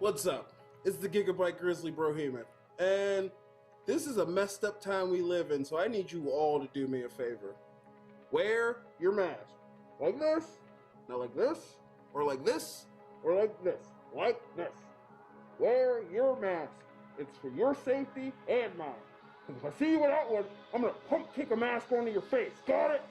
What's up? It's the Gigabyte Grizzly Brohemoth, and this is a messed up time we live in, so I need you all to do me a favor. Wear your mask. Like this, not like this, or like this, or like this, like this. Wear your mask. It's for your safety and mine. If I see you without one, I'm gonna pump kick a mask onto your face. Got it?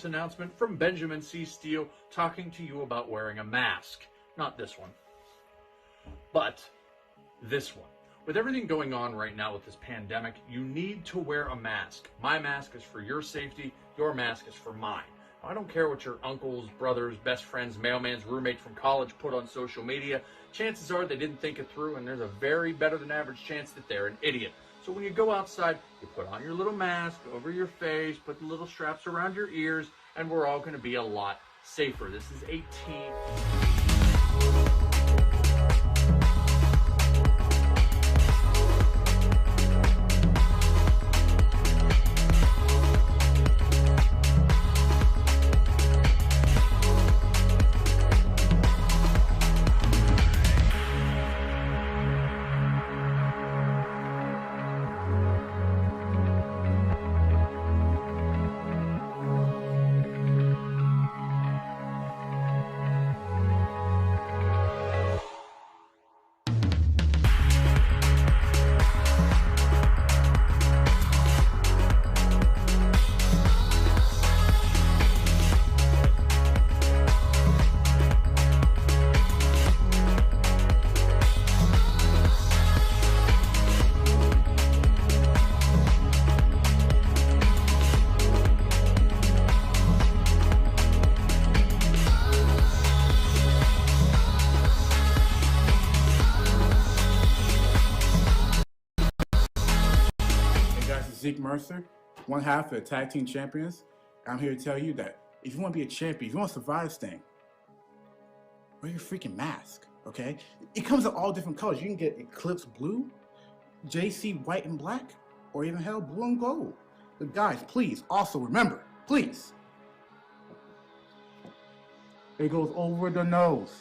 Announcement from Benjamin C. Steele talking to you about wearing a mask. Not this one, but this one. With everything going on right now with this pandemic, you need to wear a mask. My mask is for your safety. Your mask is for mine. I don't care what your uncles, brothers, best friends, mailman's roommate from college put on social media. Chances are they didn't think it through, and there's a very better than average chance that they're an idiot. So when you go outside, you put on your little mask over your face, put the little straps around your ears, and we're all going to be a lot safer. This is a team. Zeke Mercer, one half of the Tag Team Champions. I'm here to tell you that if you want to be a champion, if you want to survive this thing, wear your freaking mask, okay? It comes in all different colors. You can get Eclipse Blue, JC White and Black, or even hell, Blue and Gold. But guys, please, also remember, please, it goes over the nose.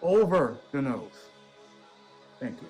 Over the nose. Thank you.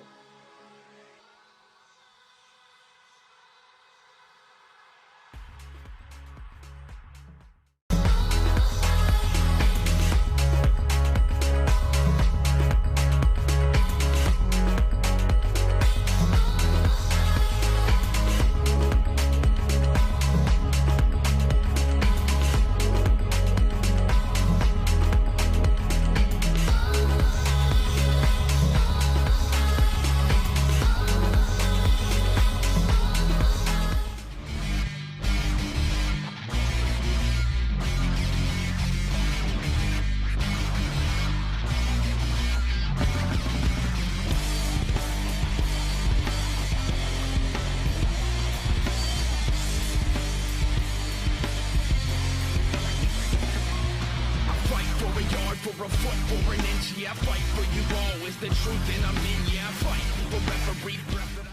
is the truth, and I'm in, yeah, I fight for every breath that I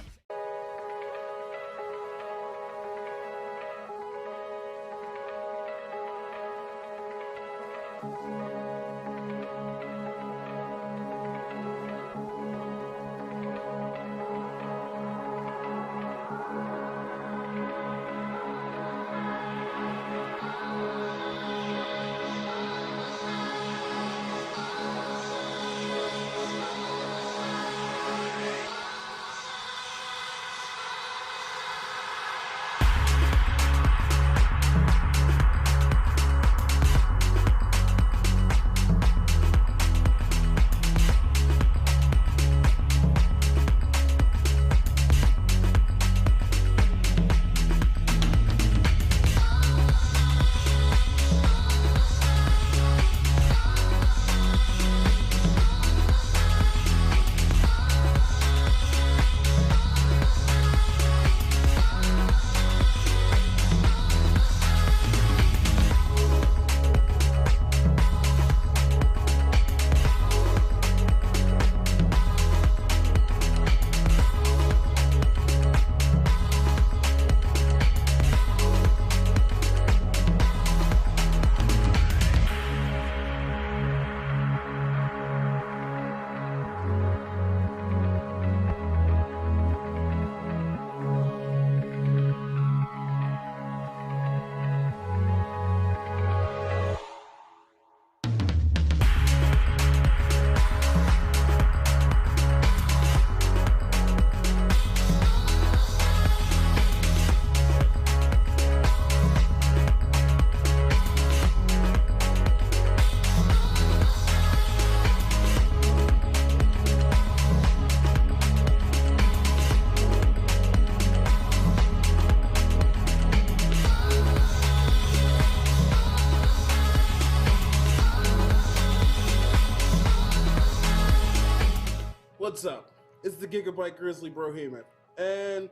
What's up? It's the Gigabyte Grizzly Brohemian, and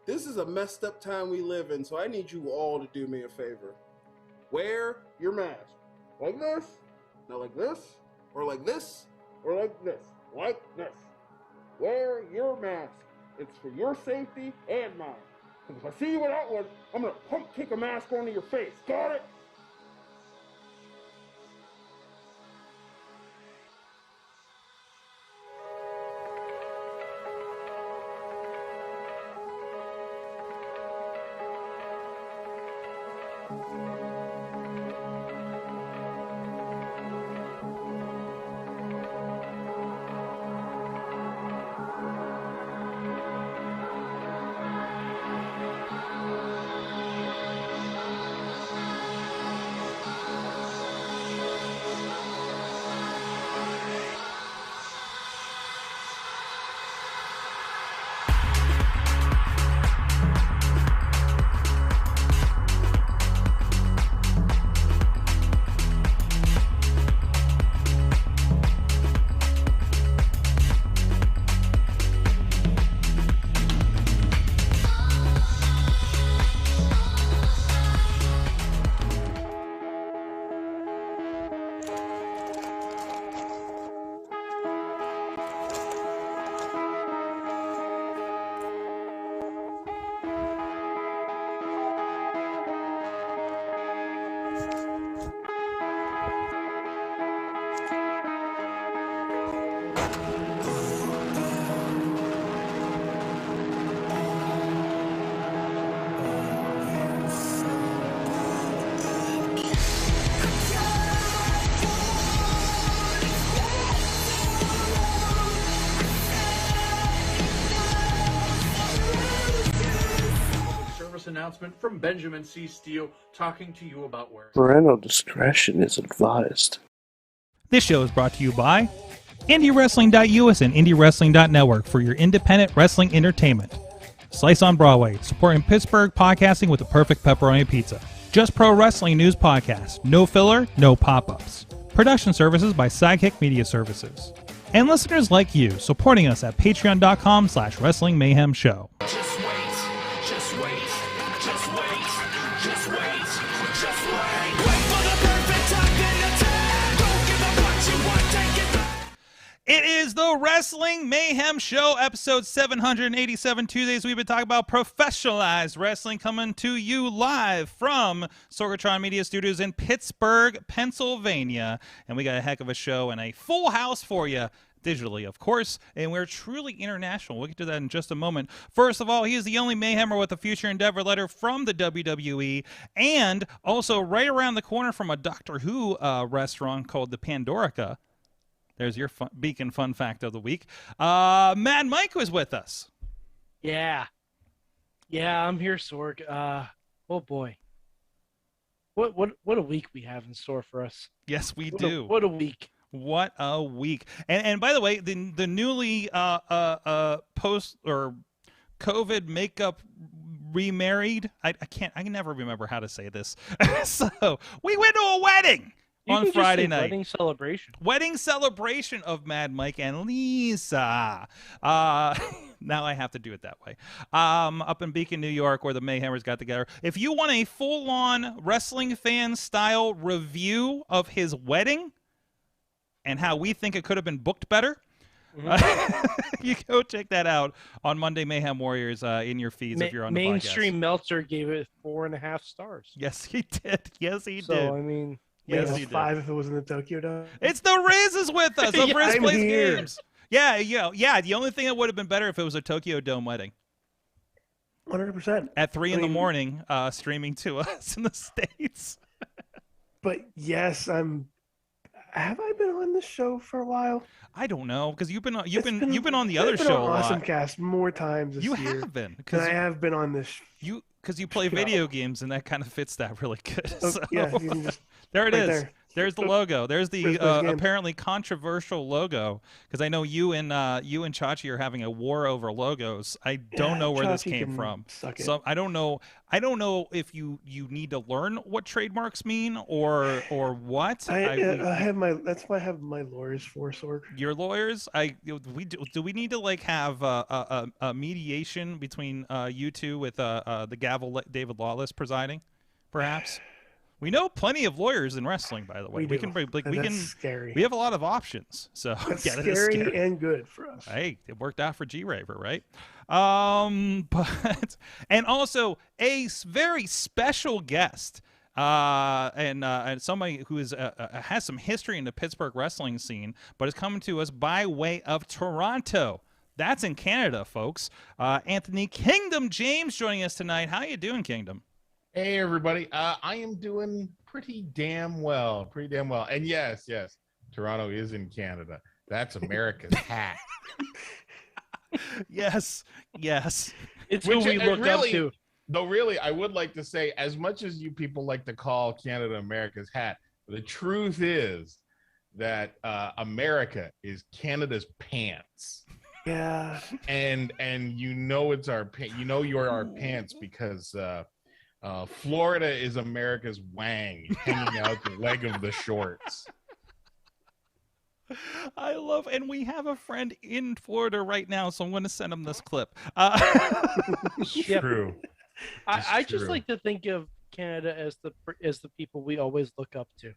this is a messed up time we live in, so I need you all to do me a favor. Wear your mask. Like this, not like this, or like this, or like this, like this. Wear your mask. It's for your safety and mine. Because if I see you without one, I'm gonna pump kick a mask onto your face. Got it? Announcement from Benjamin C. Steele talking to you about where parental discretion is advised. This show is brought to you by IndieWrestling.us and IndieWrestling.network for your independent wrestling entertainment. Slice on Broadway, supporting Pittsburgh podcasting with the perfect pepperoni pizza. Just Pro Wrestling News Podcast. No filler, no pop-ups. Production services by Sidekick Media Services. And listeners like you, supporting us at patreon.com/Wrestling Mayhem Show. It is the Wrestling Mayhem Show, episode 787. Tuesdays, we've been talking about professionalized wrestling, coming to you live from Sorgatron Media Studios in Pittsburgh, Pennsylvania. And we got a heck of a show and a full house for you, digitally, of course, and we're truly international. We'll get to that in just a moment. First of all, he is the only Mayhemmer with a future endeavor letter from the WWE, and also right around the corner from a Doctor Who restaurant called the Pandorica. There's your Beacon fun fact of the week. Mad Mike was with us. Yeah, I'm here, Sorg. Oh boy, what a week we have in store for us. Yes, we do. What a week. What a week. And by the way, the newly post or COVID makeup remarried. I can never remember how to say this. So we went to a wedding on Friday night. Wedding celebration of Mad Mike and Lisa. Now I have to do it that way. Up in Beacon, New York, where the Mayhemmers got together. If you want a full-on wrestling fan style review of his wedding and how we think it could have been booked better, you go check that out on Monday Mayhem Warriors in your feeds if you're on the podcast. Mainstream Meltzer gave it 4.5 stars. Yes, he did. Yes, he did. So, I mean, yes, he did. 5 if it was in the Tokyo Dome. It's the Riz is with us. The Yeah, Riz I'm plays here. games. Yeah. The only thing that would have been better if it was a Tokyo Dome wedding 100%. at 3 in the morning, streaming to us in the States. But yes, have I been on this show for a while? I don't know, because you've been on the other I've been show a on lot. Awesome Cast more times this You year. have been, And I have been on this. because you play show. video games, and that kind of fits that really good. Oh, So, yeah, you can just there it right is. there. There's the logo. There's the Riz plays games. apparently controversial logo, because I know you and Chachi are having a war over logos. I don't know where this Chachi came can from. suck it. So I don't know if you need to learn what trademarks mean or what. I have my. That's why I have my lawyers for, Sorg. Your lawyers. Do we need to like have a mediation between you two with the gavel David Lawless presiding, perhaps? We know plenty of lawyers in wrestling, by the way. We can do. like And we that's can scary. we have a lot of options. So That's yeah, that is scary and good for us. Hey, it worked out for G-Raver, right? But and also a very special guest, and somebody who is has some history in the Pittsburgh wrestling scene, but is coming to us by way of Toronto. That's in Canada, folks. Anthony Kingdom James joining us tonight. How you doing, Kingdom? Hey everybody, I am doing pretty damn well. And yes, Toronto is in Canada. That's America's hat. Yes. It's who we look up to. Though really, I would like to say, as much as you people like to call Canada America's hat, the truth is that America is Canada's pants. Yeah. And you know it's our you're our pants because Florida is America's wang hanging out the leg of the shorts. I love, and we have a friend in Florida right now, so I'm going to send him this clip. True. I just like to think of Canada as the people we always look up to.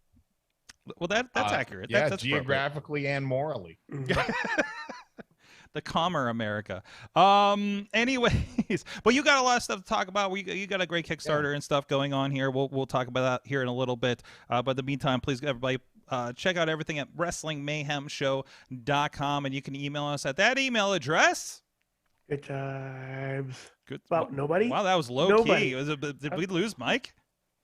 Well, that's accurate. Yeah, that's geographically and morally. The calmer America. Anyways, but you got a lot of stuff to talk about. You got a great Kickstarter and stuff going on here. We'll talk about that here in a little bit. But in the meantime, please everybody check out everything at WrestlingMayhemShow.com, and you can email us at that email address. Good times. Good. About nobody. Wow, that was low Nobody. key. Did we lose Mike?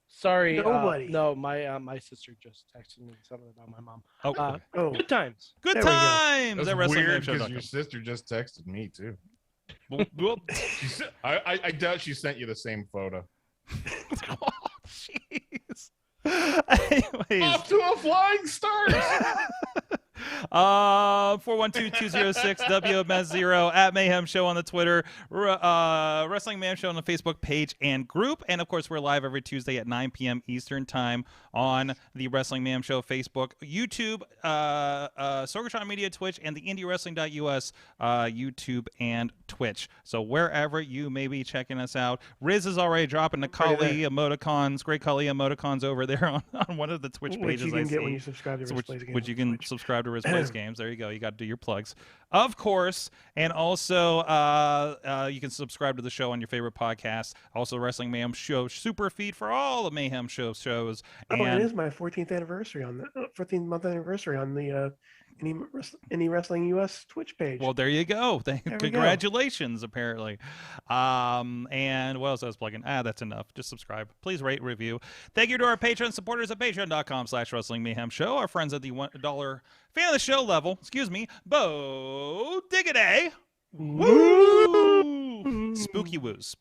Sorry, Nobody. no, my sister just texted me something about my mom. Oh. Good times. Good There we go. times That's at weird because WrestlingMayhemShow.com. your sister just texted me too. Well, I doubt she sent you the same photo. oh, jeez. Anyways. Off to a flying start. 412-206-WMS0 at Mayhem Show on the Twitter, Wrestling Mayhem Show on the Facebook page and group, and of course we're live every Tuesday at 9 p.m. Eastern Time on the Wrestling Mayhem Show Facebook, YouTube, Sorgatron Media, Twitch, and the IndieWrestling.us YouTube and Twitch. So wherever you may be checking us out, Riz is already dropping the Kali emoticons, great Kali emoticons over there on one of the Twitch pages. Which you can get when you subscribe to which you can subscribe to to Riz Games. There you go. You got to do your plugs, of course. And also, you can subscribe to the show on your favorite podcast. Also, Wrestling Mayhem Show super feed for all the Mayhem shows. And it is my 14th anniversary on the 14th month anniversary on the Indie Wrestling US Twitch page. Well, there you go. Congratulations, apparently. And what else I was plugging? That's enough. Just subscribe. Please rate, review. Thank you to our Patreon supporters at patreon.com/Wrestling Mayhem Show. Our friends at the $1 fan of the show level. Bo Diggity. Woo! Spooky woos,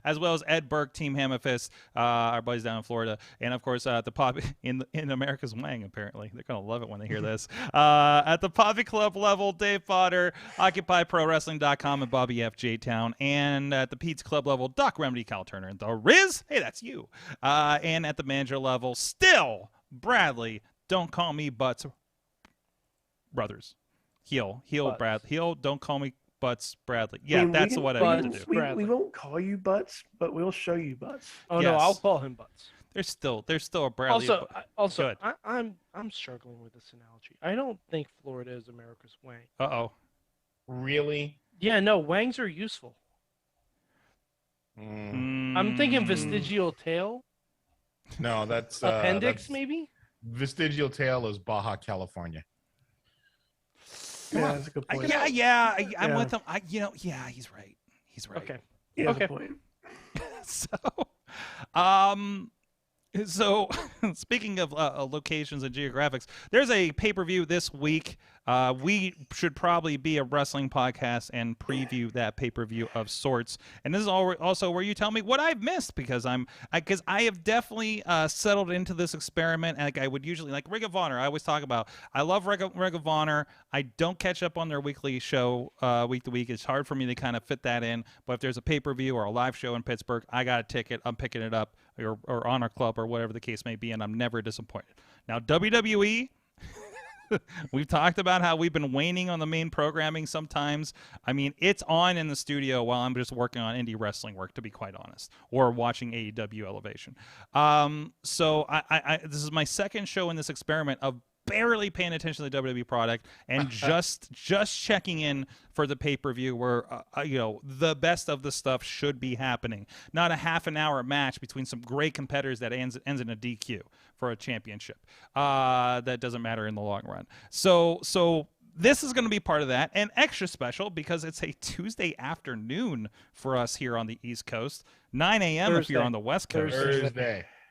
as well as Ed Burke, Team Hammerfist, our buddies down in Florida, and of course the pop in America's Wang. Apparently, they're gonna love it when they hear this. At the Poppy Club level, Dave Potter, OccupyProWrestling.com, and Bobby F. J. Town, and at the Pete's Club level, Doc Remedy, Cal Turner, and the Riz. Hey, that's you. And at the manager level, still Bradley. Don't call me Butts Brothers. Heel, Brad. Heel. Don't call me Butts Bradley. Yeah, that's what I need to do. We won't call you Butts, but we'll show you Butts. Oh no, I'll call him Butts. There's still a Bradley. Also, I'm struggling with this analogy. I don't think Florida is America's Wang. Really? Yeah, no, Wangs are useful. I'm thinking vestigial tail. No, that's appendix, maybe. Vestigial tail is Baja California. Yeah, that's a good point. I'm with him. He's right. Okay. Yeah, okay. Point. So, speaking of locations and geographics, there's a pay-per-view this week. We should probably be a wrestling podcast and preview that pay-per-view of sorts. And this is also where you tell me what I've missed, because I have definitely settled into this experiment. Like I would usually, like Ring of Honor, I always talk about. I love Ring of Honor. I don't catch up on their weekly show week to week. It's hard for me to kind of fit that in. But if there's a pay-per-view or a live show in Pittsburgh, I got a ticket. I'm picking it up, or Honor Club, or whatever the case may be, and I'm never disappointed. Now, WWE, we've talked about how we've been waning on the main programming sometimes. I mean, it's on in the studio while I'm just working on indie wrestling work, to be quite honest, or watching AEW Elevation. So this is my second show in this experiment of barely paying attention to the WWE product and just checking in for the pay-per-view where the best of the stuff should be happening, not a half an hour match between some great competitors that ends in a DQ for a championship that doesn't matter in the long run. So this is going to be part of that, and extra special because it's a Tuesday afternoon for us here on the East Coast, 9 a.m. if you're on the West Coast.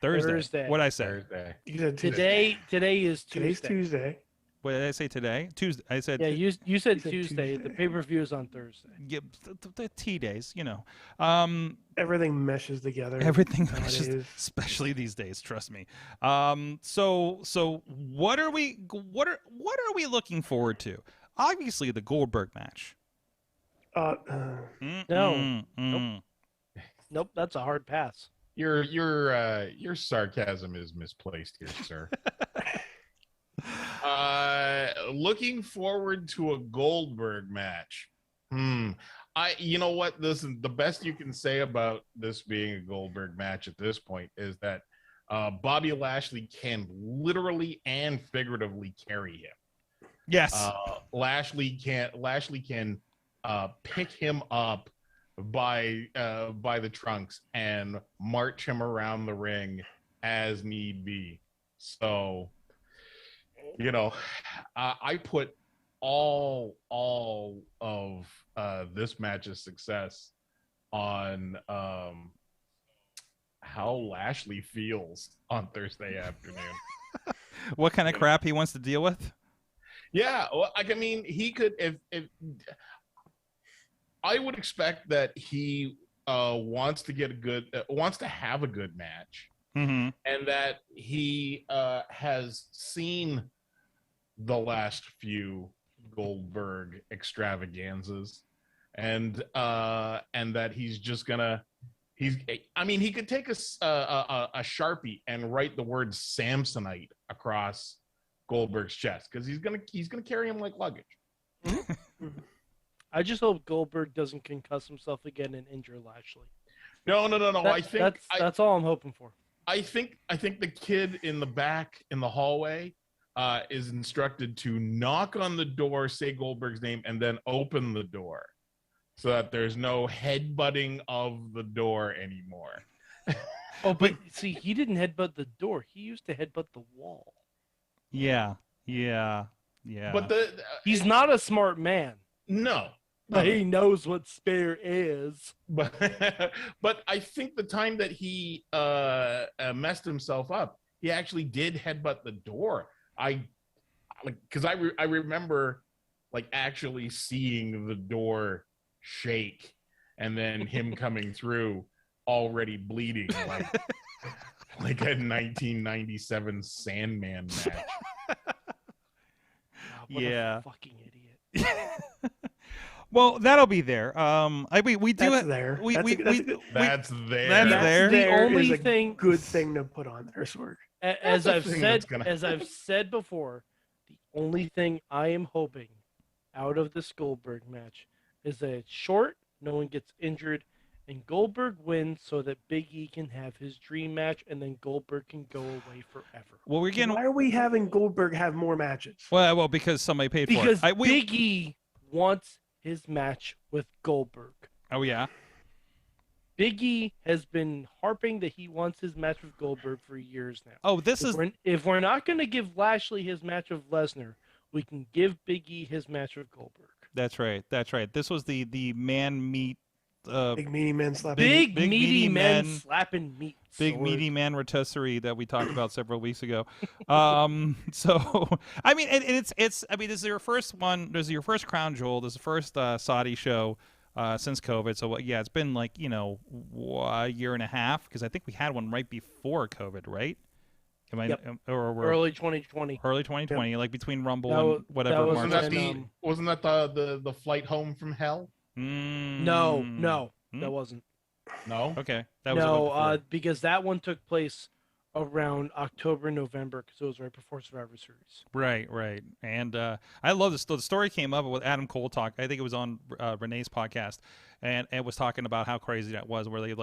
Thursday. What'd I say? Thursday. You said Today is Tuesday. Today's Tuesday. What did I say today? Tuesday. I said. Yeah, you said Tuesday. The pay-per-view is on Thursday. Yeah, the T days, Everything meshes together. Everything meshes, especially these days. Trust me. So what are we looking forward to? Obviously, the Goldberg match. No. Nope. That's a hard pass. Your sarcasm is misplaced here, sir. Looking forward to a Goldberg match. You know what? This is the best you can say about this being a Goldberg match at this point is that Bobby Lashley can literally and figuratively carry him. Yes. Lashley can pick him up by the trunks and march him around the ring as need be. So, I put all of this match's success on how Lashley feels on Thursday afternoon. What kind of crap he wants to deal with? Yeah, well, I mean, he could if I would expect that he wants to have a good match, and that he has seen the last few Goldberg extravaganzas, and that he's just gonna he could take a Sharpie and write the word Samsonite across Goldberg's chest because he's gonna carry him like luggage. I just hope Goldberg doesn't concuss himself again and injure Lashley. No. That's all I'm hoping for. I think the kid in the back in the hallway is instructed to knock on the door, say Goldberg's name, and then open the door so that there's no headbutting of the door anymore. Oh, but see, he didn't headbutt the door. He used to headbutt the wall. Yeah. But he's not a smart man. No. But he knows what spare is. But I think the time that he messed himself up, he actually did headbutt the door. I remember like actually seeing the door shake and then him coming through already bleeding like a 1997 Sandman match. What a fucking idiot. Well, that'll be there. We do That's it there. That's there. That's the only thing. Good thing to put on there, Sorg. As I've said before, the only thing I am hoping out of this Goldberg match is that it's short, no one gets injured, and Goldberg wins so that Big E can have his dream match, and then Goldberg can go away forever. Well, Why are we having Goldberg have more matches? Well, because somebody paid for it. Because Big E wants his match with Goldberg. Oh yeah. Big E has been harping that he wants his match with Goldberg for years now. Oh, if we're not going to give Lashley his match with Lesnar, we can give Big E his match with Goldberg. That's right. This was the man meat. Big meaty men slapping. Big meaty men slapping meat. Big meaty man rotisserie that we talked about several weeks ago. So I mean, it's. I mean, this is your first one. This is your first Crown Jewel. This is the first Saudi show since COVID. So yeah, it's been like a year and a half because I think we had one right before COVID, right? Early 2020. Early 2020, like between Rumble and whatever. Wasn't that the flight home from hell? No, that wasn't. No. Okay. That was because that one took place around October, November, because it was right before Survivor Series. Right. And I love this. The story came up with Adam Cole talk. I think it was on Renee's podcast, and it was talking about how crazy that was, where they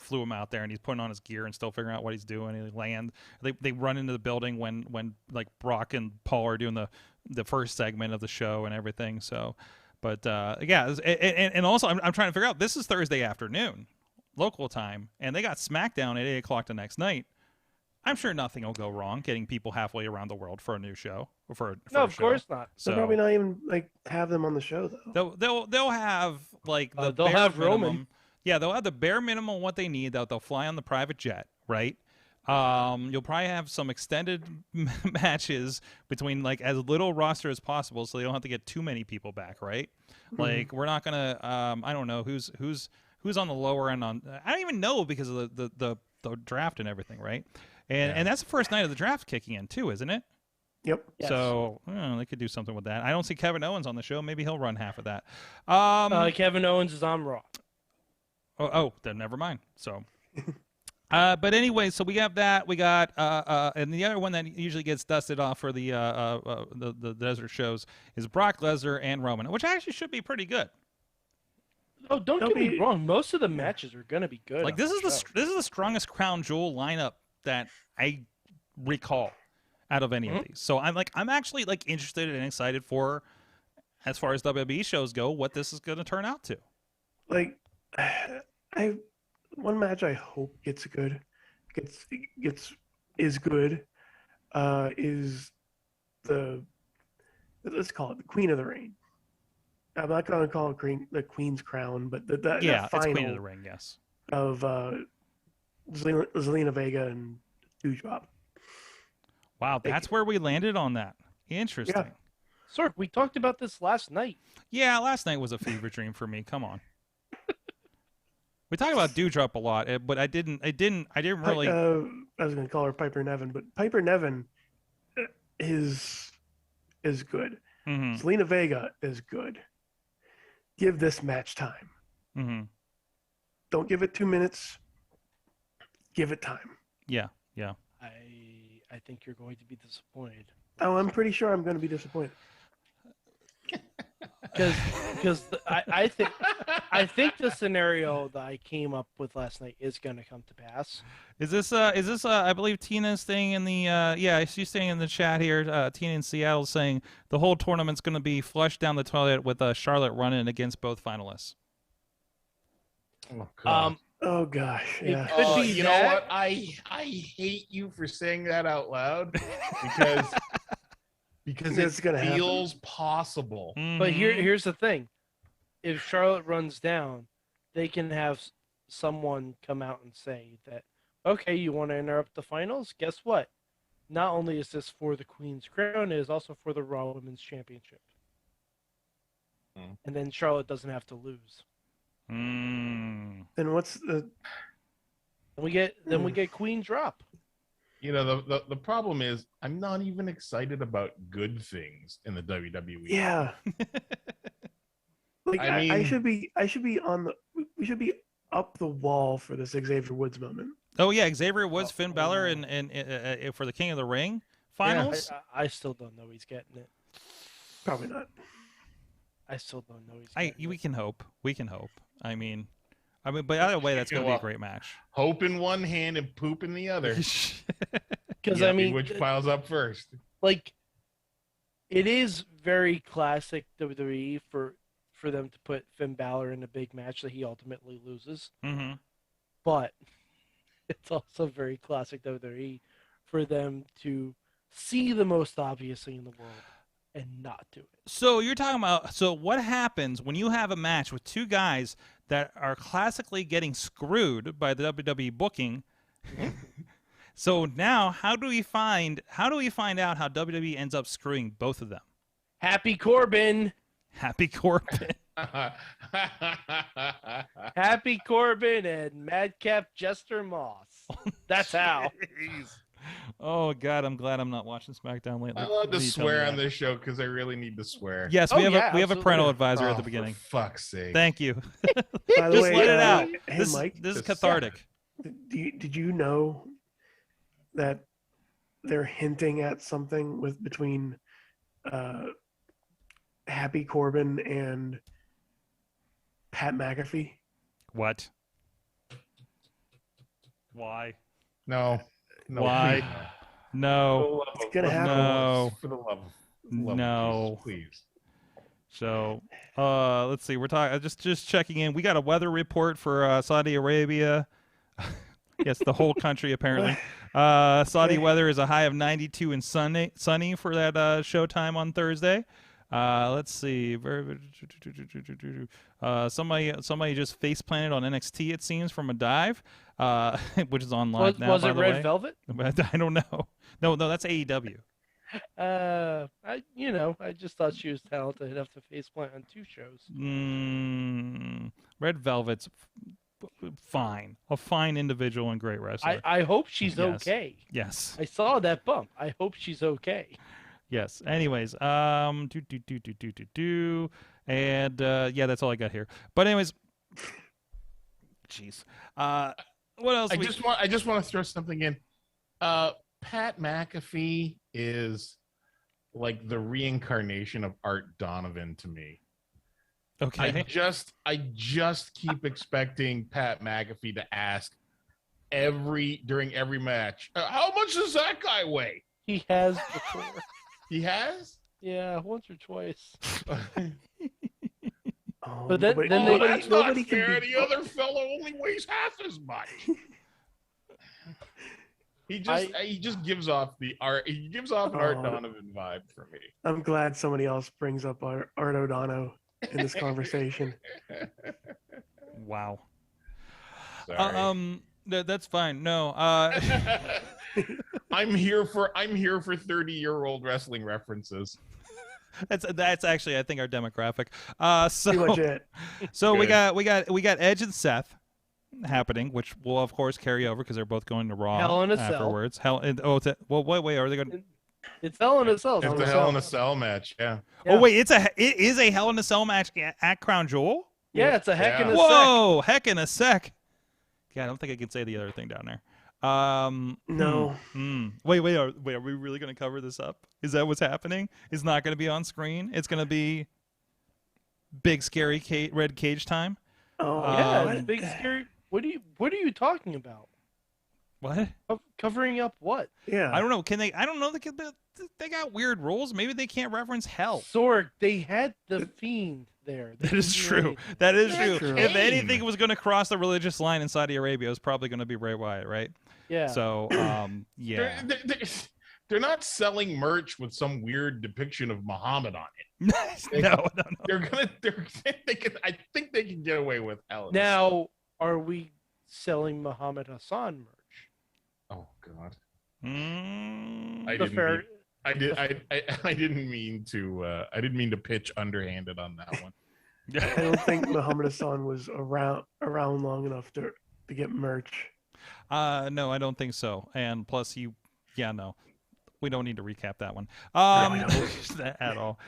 flew him out there, and he's putting on his gear and still figuring out what he's doing. And they run into the building when like Brock and Paul are doing the first segment of the show and everything. So. But and also I'm trying to figure out, this is Thursday afternoon, local time, and they got SmackDown at 8:00 the next night. I'm sure nothing will go wrong getting people halfway around the world for a new show. Of course not. So they'll probably not even have them on the show though. They'll have they'll have minimum. Roman. Yeah, they'll have the bare minimum what they need. They'll fly on the private jet, right? You'll probably have some extended matches between like as little roster as possible, so they don't have to get too many people back, right? Mm-hmm. Like we're not gonna, I don't know who's on the lower end on. I don't even know because of the draft and everything, right? And that's the first night of the draft kicking in too, isn't it? Yep. Yes. So they could do something with that. I don't see Kevin Owens on the show. Maybe he'll run half of that. Kevin Owens is on Raw. Oh, then never mind. So. But anyway, so we have that. We got and the other one that usually gets dusted off for the desert shows is Brock Lesnar and Roman, which actually should be pretty good. Oh, don't get me wrong. Most of the matches are gonna be good. Like this is the strongest Crown Jewel lineup that I recall out of any of these. So I'm actually like interested and excited for, as far as WWE shows go, what this is going to turn out to. Like one match I hope is good is the, let's call it the Queen of the Ring. I'm not going to call it the Queen's Crown, but the final it's Queen of the Ring, yes, of Zelina Vega and Doudrop. Wow, that's where we landed on that. Interesting. Yeah. Sork, we talked about this last night. Yeah, last night was a fever dream for me. Come on. We talked about Doudrop a lot, but I didn't really. I was going to call her Piper Niven, but Piper Niven is good. Mm-hmm. Zelina Vega is good. Give this match time. Mm-hmm. Don't give it 2 minutes. Give it time. Yeah. I think you're going to be disappointed. Oh, I'm pretty sure I'm going to be disappointed. Because because I think the scenario that I came up with last night is going to come to pass. Is this I believe Tina's staying in the yeah, she's staying in the chat here. Tina in Seattle saying the whole tournament's going to be flushed down the toilet with Charlotte running against both finalists. Oh God. Oh gosh, yeah. It could be you know what? I hate you for saying that out loud because It's it gonna feels possible. But here's the thing: if Charlotte runs down, they can have someone come out and say that, okay, you want to interrupt the finals? Guess what? Not only is this for the Queen's Crown, it is also for the Raw Women's Championship. And then Charlotte doesn't have to lose. Then what's the? We get Queen drop. You know, the problem is I'm not even excited about good things in the WWE. Yeah. Like I mean, I should be on the. We should be up the wall for this Xavier Woods moment. Oh yeah, Xavier Woods, Finn Balor, and for the King of the Ring finals. I still don't know he's getting it. Probably not. I still don't know he's getting We can hope. We can hope. I mean, but either way, that's going to be a great match. Hope in one hand and poop in the other. Because I mean, which piles up first? Like, it is very classic WWE for them to put Finn Balor in a big match that he ultimately loses. Mm-hmm. But it's also very classic WWE for them to see the most obvious thing in the world and not do it. So you're talking about, so what happens when you have a match with two guys that are classically getting screwed by the WWE booking? So now, how do we find out how WWE ends up screwing both of them? Happy Corbin. Happy Corbin. Happy Corbin and Madcap Jester Moss. That's how. Oh God, I'm glad I'm not watching SmackDown lately. I love to swear on this show because I really need to swear. Yes, we have a parental advisor at the beginning. For fuck's sake! Thank you. By the Just way, let it out. Hey, Mike, this is cathartic. Did you know that they're hinting at something between Happy Corbin and Pat McAfee? What? Why? No. Why? No. It's gonna happen. No. For the love of No. please. So, let's see. We're talking just checking in. We got a weather report for Saudi Arabia. Yes, the whole country apparently. Saudi weather is a high of 92 and sunny for that showtime on Thursday. Let's see. Somebody just face planted on NXT, it seems, from a dive, which is on live now. Was by it the Red way. Velvet? I don't know. No, that's AEW. I just thought she was talented enough to face plant on two shows. Red Velvet's fine, a fine individual and great wrestler. I hope she's okay. Yes. I saw that bump. I hope she's okay. Yes. Anyways, and yeah, that's all I got here. But anyways, jeez. What else? I just want to throw something in. Pat McAfee is like the reincarnation of Art Donovan to me. Okay. I just keep expecting Pat McAfee to ask during every match, how much does that guy weigh? He has before. He has? Yeah, once or twice. But then that's nobody not fair. can be. The other fellow only weighs half as much. He just gives off an Art Donovan vibe for me. I'm glad somebody else brings up Art O'Dono in this conversation. Wow. Sorry. That's fine. No. I'm here for 30-year-old wrestling references. That's actually, I think, our demographic. Pretty much it. So Good. we got Edge and Seth happening, which will of course carry over because they're both going to Raw Hell in a Cell. afterwards. Wait, are they going? It's Hell in a Cell. It's a Hell in a Cell match, yeah. Oh wait, it is a Hell in a Cell match at Crown Jewel. Yeah, it's a heck in a sec. Whoa, heck in a sec. Yeah, I don't think I can say the other thing down there. No. Wait, are we really going to cover this up? Is that what's happening? It's not going to be on screen. It's going to be big scary red cage time. Oh yeah, it's big scary. What are you talking about? What? Covering up what? Yeah. I don't know. Can they? I don't know. They got weird rules. Maybe they can't reference hell. Sorg, they had the Fiend there. That is true. That is true. If anything was going to cross the religious line in Saudi Arabia, it was probably going to be Bray Wyatt, right? Yeah. So, yeah. They're not selling merch with some weird depiction of Muhammad on it. No. I think they can get away with hell. Now, are we selling Muhammad Hassan merch? Oh God. I didn't mean to pitch underhanded on that one. I don't think Muhammad Hassan was around long enough to get merch. No, I don't think so. And plus, no. We don't need to recap that one at all.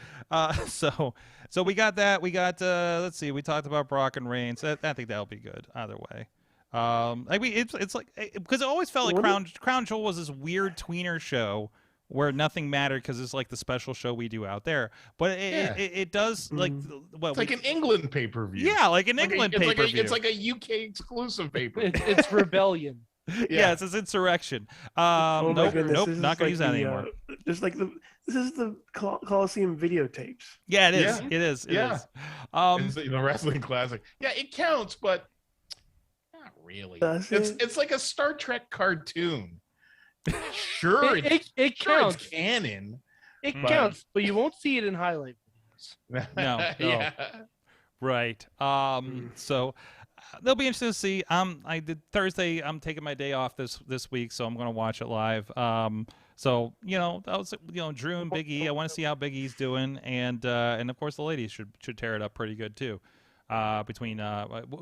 So we got that. We got let's see. We talked about Brock and Reigns. I think that'll be good either way. I mean, it's like because it always felt like Crown Jewel was this weird tweener show where nothing mattered because it's like the special show we do out there. But it does like it's like an England pay-per-view. Yeah, like an England pay-per-view. It's like a UK exclusive payper. It's rebellion. Yeah, it's insurrection. Nope, not gonna use that anymore. This is the Coliseum videotapes. Yeah, it is. Yeah. It is. It is. It's the wrestling classic. Yeah, it counts, but not really. It's like a Star Trek cartoon. Sure, it counts. It's canon. It counts, but you won't see it in highlight videos. No. Yeah. Right. So they'll be interesting to see. I did Thursday. I'm taking my day off this week, so I'm going to watch it live. So that was Drew and Big E. I want to see how Big E's doing, and of course the ladies should tear it up pretty good too. Between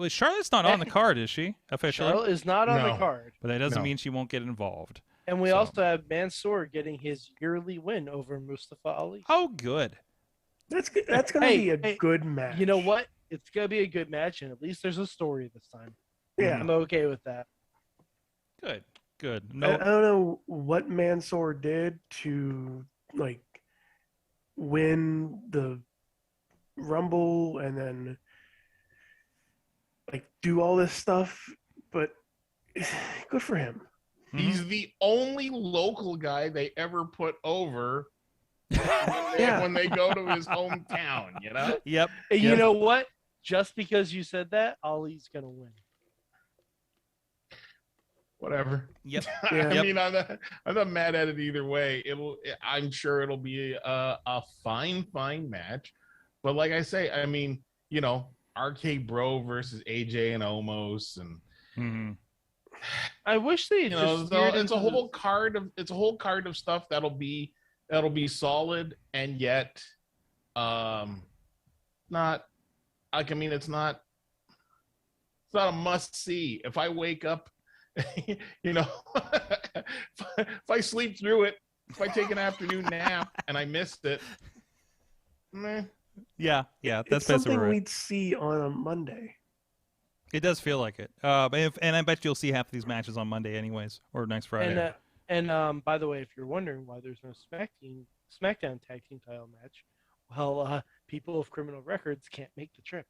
Charlotte's not on the card, is she officially? Charlotte is not on the card, but that doesn't mean she won't get involved. And we also have Mansoor getting his yearly win over Mustafa Ali. Oh, good. That's good. That's going to be a good match. You know what? It's going to be a good match, and at least there's a story this time. Yeah. I'm okay with that. Good. No, I don't know what Mansoor did to win the Rumble and then do all this stuff, but good for him. He's the only local guy they ever put over when they go to his hometown, Yep. And you know what? Just because you said that, Ali's going to win. Whatever. Yep. I mean, I'm not mad at it either way. I'm sure it'll be a fine match. But like I say, I mean, RK Bro versus AJ and Omos and I wish they it's a whole card of stuff that'll be solid and yet not like, I mean, it's not a must see. If I wake up if I sleep through it, if I take an afternoon nap and I missed it, yeah, that's it's something we'd see on a Monday. It does feel like it. And I bet you'll see half of these matches on Monday anyways, or next Friday. And by the way, if you're wondering why there's no SmackDown tag team title match, well, people with criminal records can't make the trip.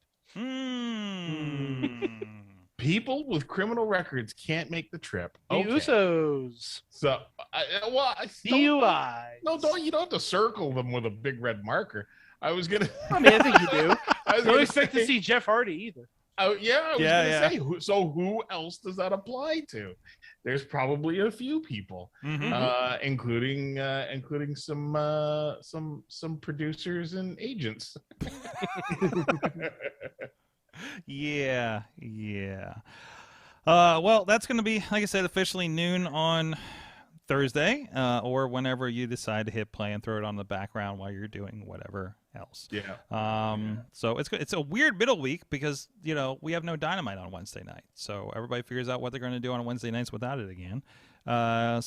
People with criminal records can't make the trip. The Usos. So, DUI. No, you don't have to circle them with a big red marker. I was gonna. I mean, I think you do. Don't expect to see Jeff Hardy either. I was gonna say. So who else does that apply to? There's probably a few people, including some producers and agents. Yeah. Well, that's going to be, like I said, officially noon on Thursday, or whenever you decide to hit play and throw it on the background while you're doing whatever else. So it's a weird middle week because we have no Dynamite on Wednesday night, so everybody figures out what they're going to do on Wednesday nights without it again. Well,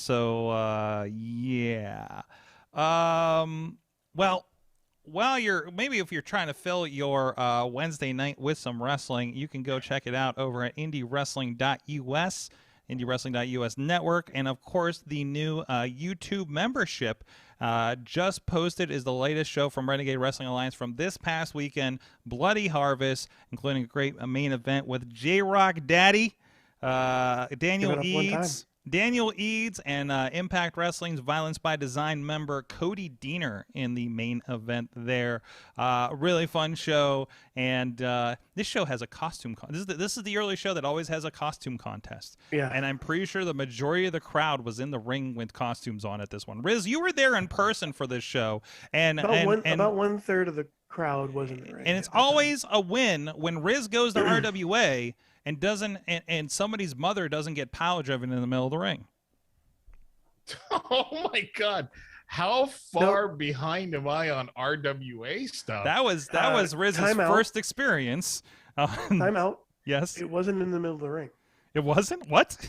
if you're trying to fill your Wednesday night with some wrestling, you can go check it out over at indiewrestling.us, indiewrestling.us network, and of course the new YouTube membership just posted is the latest show from Renegade Wrestling Alliance from this past weekend, Bloody Harvest, including a great main event with J-Rock Daddy, Daniel Eads, and Impact Wrestling's Violence by Design member Cody Deaner in the main event there. Really fun show, and this show has a costume this is the early show that always has a costume contest. Yeah. And I'm pretty sure the majority of the crowd was in the ring with costumes on at this one. Riz, you were there in person for this show, and about 1/3 of the crowd was in the ring. And it's always a win when Riz goes to RWA and and somebody's mother doesn't get power driven in the middle of the ring. Oh my God. How far behind am I on RWA stuff? That was Riz's first experience. Time out. Yes. It wasn't in the middle of the ring. It wasn't? What?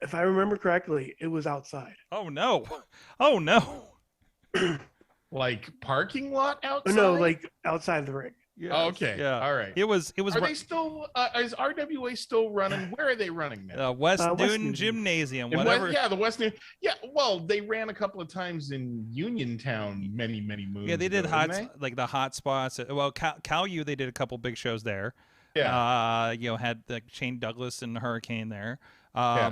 If I remember correctly, it was outside. Oh no. Oh no. Like parking lot outside? No, like outside the ring. Yes. Oh, okay. Yeah. All right. It was. Are they still? Is RWA still running? Where are they running now? West Newton Gymnasium. Whatever. The West Newton. Yeah. Well, they ran a couple of times in Uniontown many moons. Yeah, they did ago, like the hot spots. Well, Cal U, they did a couple big shows there. Yeah. Had like Shane Douglas and the Hurricane there.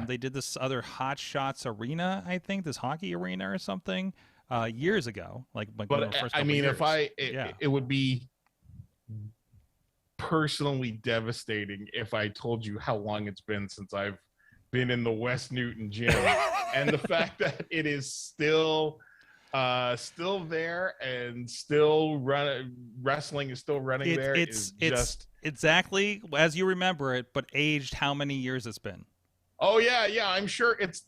They did this other Hot Shots Arena, I think, this hockey arena or something, years ago. But I mean, it would be personally devastating if I told you how long it's been since I've been in the West Newton gym, and the fact that it is still there and still wrestling is still running there. It's just exactly as you remember it, but aged how many years it's been. Oh yeah, I'm sure it's.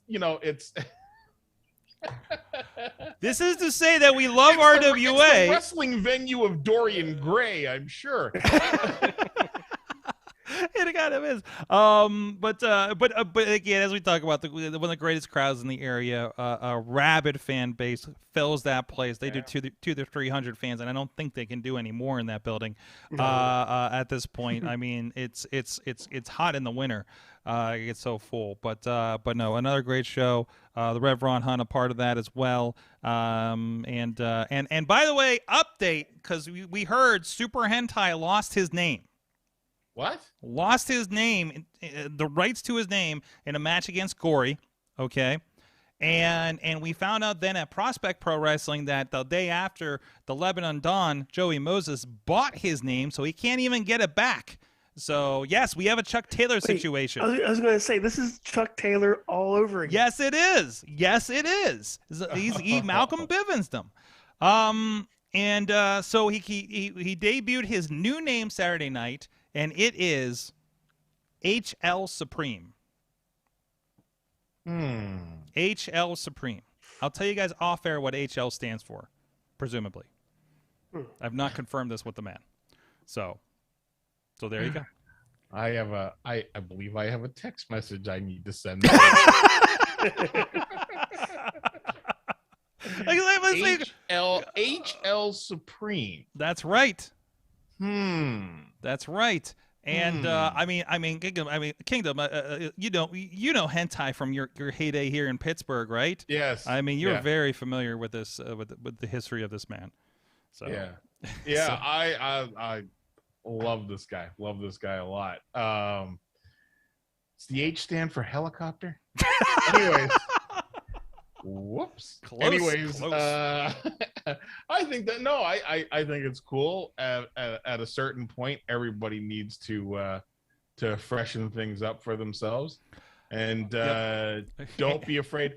This is to say that we love RWA. It's the wrestling venue of Dorian Gray, I'm sure. It kind of is. But again, as we talk about one of the greatest crowds in the area, a rabid fan base fills that place. They do 200 to 300 fans, and I don't think they can do any more in that building at this point. I mean, it's hot in the winter. It gets so full, but no, another great show. The Rev Ron Hunt a part of that as well. And by the way, update, because we heard Super Hentai lost his name. What? Lost his name, the rights to his name in a match against Gory, okay? And we found out then at Prospect Pro Wrestling that the day after the Lebanon Dawn, Joey Moses bought his name, so he can't even get it back. So, yes, we have a Chuck Taylor situation. I was going to say, this is Chuck Taylor all over again. Yes, it is. Yes, it is. He Malcolm Bivens them. So he debuted his new name Saturday night, and it is HL Supreme. HL Supreme. I'll tell you guys off air what HL stands for, presumably. I've not confirmed this with the man. So there you go. I believe I have a text message I need to send. HL Supreme. That's right. That's right. And I mean, Kingdom. You know hentai from your heyday here in Pittsburgh, right? Yes. I mean, you're very familiar with this, with the history of this man. So yeah. I love this guy. Love this guy a lot. Does the H stand for helicopter? Anyways. Whoops. Close. I think that I think it's cool. At a certain point, everybody needs to freshen things up for themselves, and don't be afraid.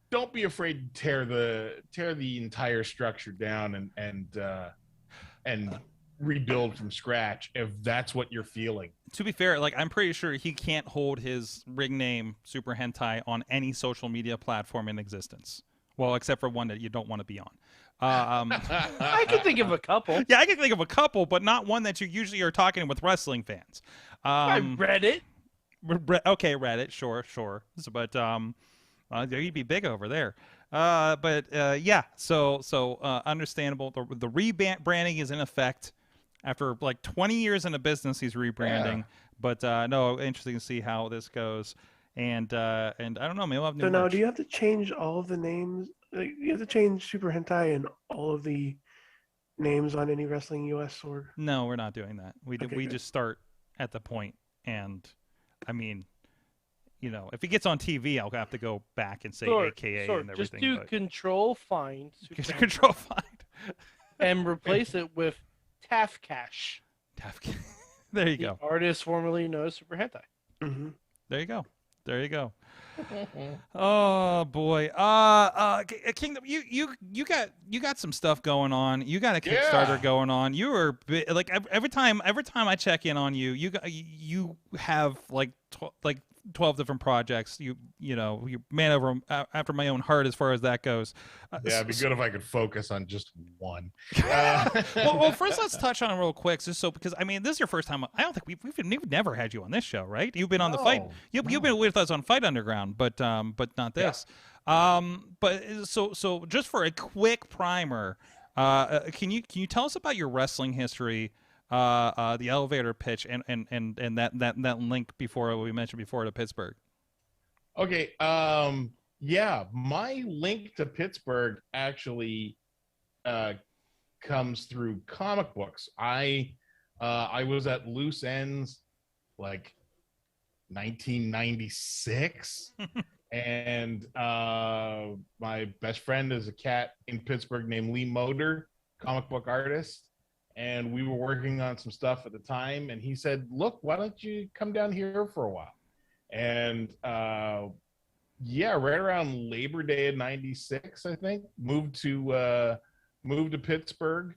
Don't be afraid to tear the entire structure down and rebuild from scratch if that's what you're feeling. To be fair, I'm pretty sure he can't hold his ring name Super Hentai on any social media platform in existence. Well, except for one that you don't want to be on. I can think of a couple. Yeah, I can think of a couple, but not one that you usually are talking with wrestling fans. Reddit. Okay, Reddit, sure. But you'd be big over there. So understandable. The rebranding is in effect. After 20 years in the business, he's rebranding. But no, interesting to see how this goes. And I don't know, maybe we'll have new So now, merch. do you have to change all of the names You have to change Super Hentai and all of the names on Indie Wrestling US or? No, we're not doing that. We Okay, just start at the point, and I mean, if it gets on TV, I'll have to go back and say AKA and everything. Just do Control Find. Control Find. And replace it with Tafcash. There you go. Artist formerly known as Super Hentai. Mm-hmm. There you go. Oh boy. Kingdom, you got some stuff going on. You got a Kickstarter going on. You are like every time I check in on you, you have like 12 different projects. You man over after my own heart as far as that goes. It'd be good if I could focus on just one. Well, first let's touch on it real quick, just because I mean this is your first time. I don't think we've never had you on this show, right? You've been on the fight. You've been with us on Fight Underground, but not this. But so just for a quick primer, can you tell us about your wrestling history? The elevator pitch and that link before we mentioned before to Pittsburgh. Okay. My link to Pittsburgh actually comes through comic books. I was at Loose Ends like 1996 and my best friend is a cat in Pittsburgh named Lee Moder, comic book artist. And we were working on some stuff at the time. And he said, look, why don't you come down here for a while? And right around Labor Day of 96, I think, moved to Pittsburgh,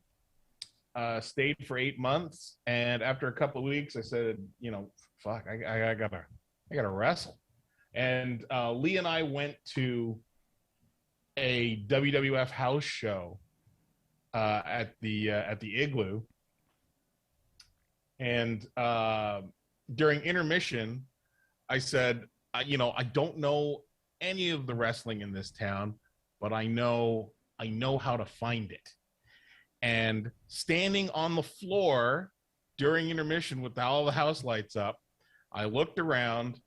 stayed for 8 months. And after a couple of weeks, I said, fuck, I gotta wrestle. And Lee and I went to a WWF house show at the Igloo, and during intermission, I said, I don't know any of the wrestling in this town, but I know how to find it. And standing on the floor during intermission with all the house lights up, I looked around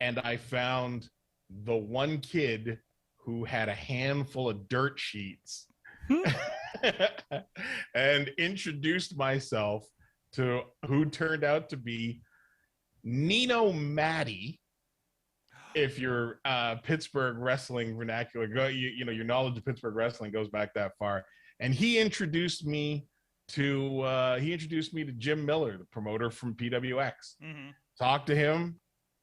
and I found the one kid who had a handful of dirt sheets and introduced myself to who turned out to be Nino Matty. If your Pittsburgh wrestling vernacular, your knowledge of Pittsburgh wrestling goes back that far, and he introduced me to Jim Miller, the promoter from PWX. Mm-hmm. Talked to him.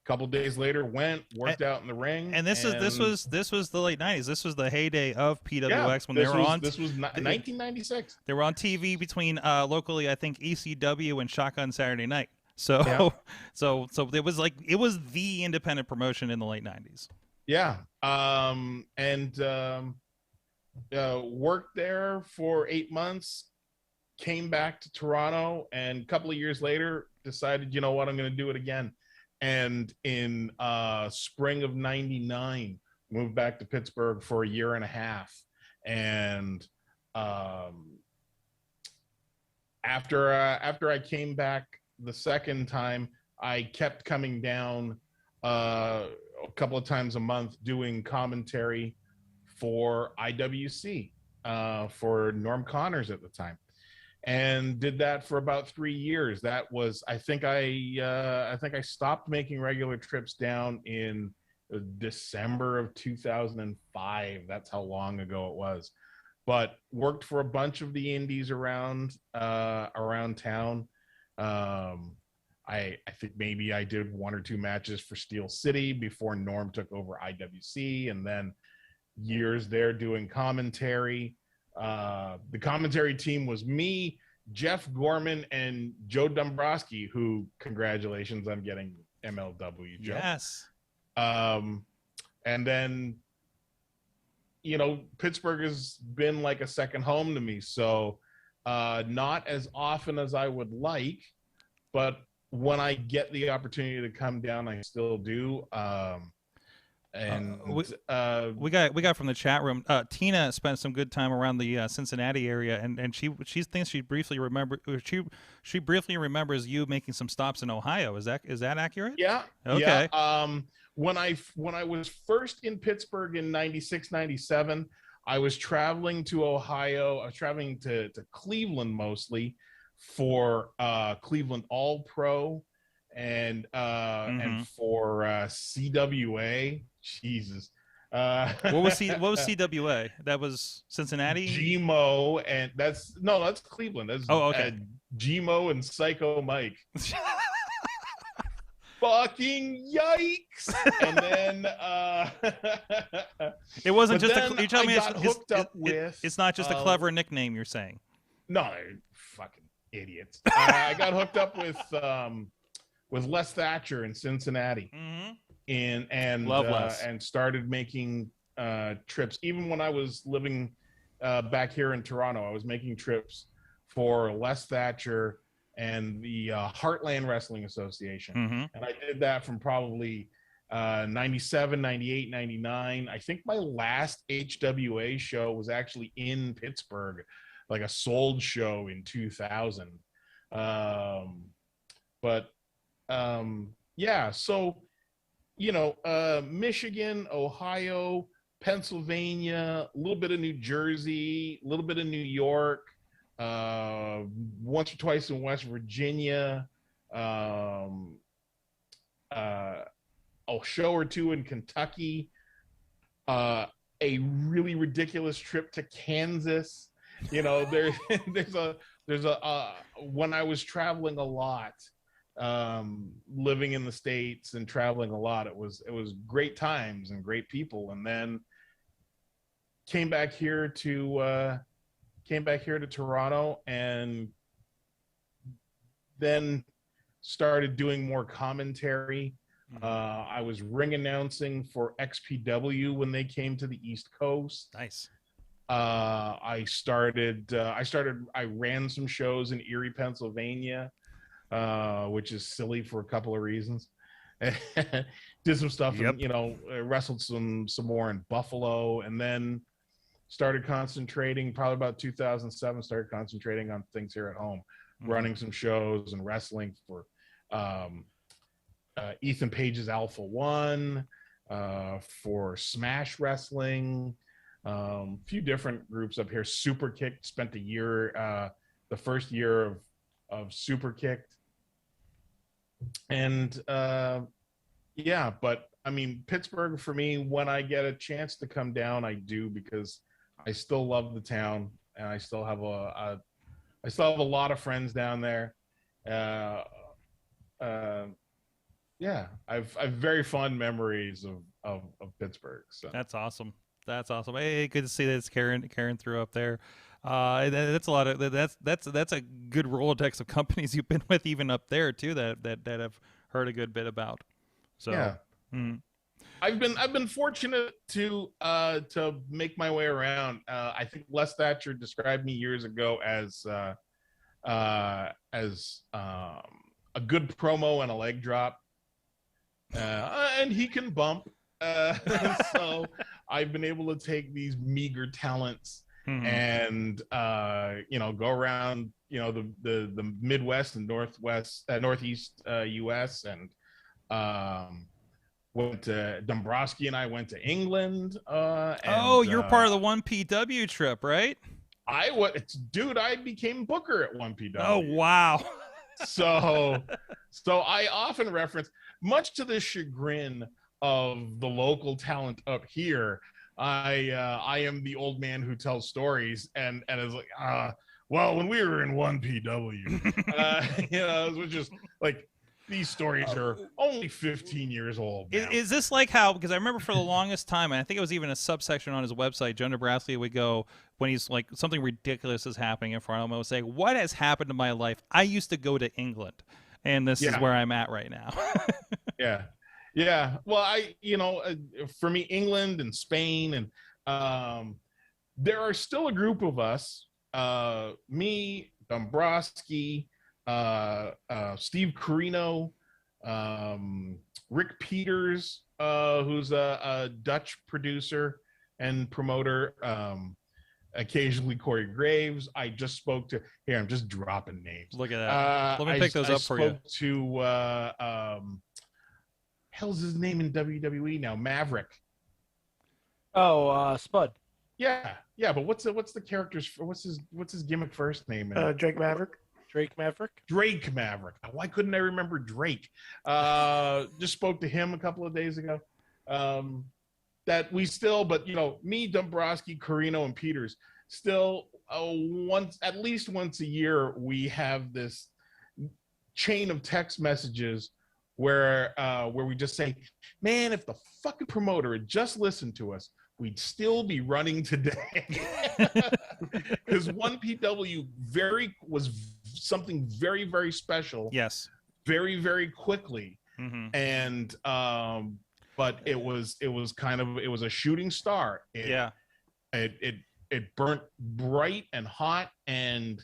Couple days later, worked out in the ring, and this was the late 90s. This was the heyday of PWX when they were on. This was 1996. They were on TV between locally, I think ECW and Shotgun Saturday Night. So it was the independent promotion in the late 90s. Yeah, worked there for 8 months. Came back to Toronto, and a couple of years later, decided, you know what, I'm going to do it again. And in spring of 99, moved back to Pittsburgh for a year and a half. And after I came back the second time, I kept coming down a couple of times a month doing commentary for IWC, for Norm Connors at the time. And did that for about 3 years. That was, I think I stopped making regular trips down in December of 2005. That's how long ago it was. But worked for a bunch of the indies around town. I think maybe I did 1 or 2 matches for Steel City before Norm took over IWC, and then years there doing commentary. The commentary team was me, Jeff Gorman, and Joe Dombrowski, who, congratulations on getting MLW, Joe. Yes. And then, Pittsburgh has been like a second home to me. So not as often as I would like, but when I get the opportunity to come down, I still do. And we got from the chat room. Tina spent some good time around the Cincinnati area, and she thinks she briefly remembers you making some stops in Ohio. Is that accurate? Yeah. Okay. Yeah. When I was first in Pittsburgh in 96, 97, I was traveling to Ohio. I was traveling to Cleveland mostly for Cleveland All Pro and for CWA. Jesus. What was CWA? That was Cincinnati? GMO, and that's Cleveland. That's okay. GMO and Psycho Mike. Fucking yikes! And then it wasn't just you tell me it's not just a clever nickname you're saying. No, fucking idiots. I got hooked up with Les Thatcher in Cincinnati. And started making trips. Even when I was living back here in Toronto, I was making trips for Les Thatcher and the Heartland Wrestling Association. And I did that from probably 97, 98, 99. I think my last HWA show was actually in Pittsburgh, like a sold show in 2000. Yeah, so Michigan, Ohio, Pennsylvania, a little bit of New Jersey, a little bit of New York, once or twice in West Virginia, a show or two in Kentucky, a really ridiculous trip to Kansas. There's a when I was traveling a lot, living in the States and traveling a lot, it was great times and great people. And then came back here to Toronto, and then started doing more commentary. I was ring announcing for XPW when they came to the East Coast. Nice. I ran some shows in Erie, Pennsylvania, which is silly for a couple of reasons. Did some stuff, and, wrestled some more in Buffalo, and then started concentrating, probably about 2007, started concentrating on things here at home, running some shows and wrestling for Ethan Page's Alpha One, for Smash Wrestling, a few different groups up here. Super Kicked, spent a year, the first year of Super Kicked. And yeah, but I mean, Pittsburgh for me, when I get a chance to come down, I do, because I still love the town, and I still have a lot of friends down there. Yeah, I've very fond memories of Pittsburgh. So that's awesome. That's awesome. Hey, good to see that it's carrying through up there. That's a lot of that's a good Rolodex of companies you've been with even up there too that I've heard a good bit about. So yeah. I've been fortunate to make my way around. I think Les Thatcher described me years ago as a good promo and a leg drop, and he can bump. So I've been able to take these meager talents and go around the Midwest and Northeast US, and went to Dombrowski, and I went to England. You're part of the 1PW trip, right? I became Booker at 1PW. Oh wow. So I often reference, much to the chagrin of the local talent up here, I am the old man who tells stories, and is like, well, when we were in 1PW, it was just like, these stories are only 15 years old now. Is this like how, because I remember for the longest time, and I think it was even a subsection on his website, Joe Nebraska would go, when he's like, something ridiculous is happening in front of him, I would say, what has happened to my life? I used to go to England, and this is where I'm at right now. Yeah. Well, for me, England and Spain, and there are still a group of us, me, Dombrowski, Steve Carino, Rick Peters, who's a Dutch producer and promoter. Occasionally Corey Graves. I just spoke to here. I'm just dropping names. Look at that. Let me pick those up for you. I spoke to hell's his name in WWE now? Maverick. Oh, Spud. Yeah. But what's the character's? What's his gimmick first name? Drake Maverick. Drake Maverick. Drake Maverick. Why couldn't I remember Drake? Just spoke to him a couple of days ago. That we still, but me, Dombrowski, Carino, and Peters still at least once a year we have this chain of text messages where we just say, man, if the fucking promoter had just listened to us, we'd still be running today. Because 1PW was something very, very special. Yes. Very, very quickly. Mm-hmm. And but it was a shooting star. It burnt bright and hot and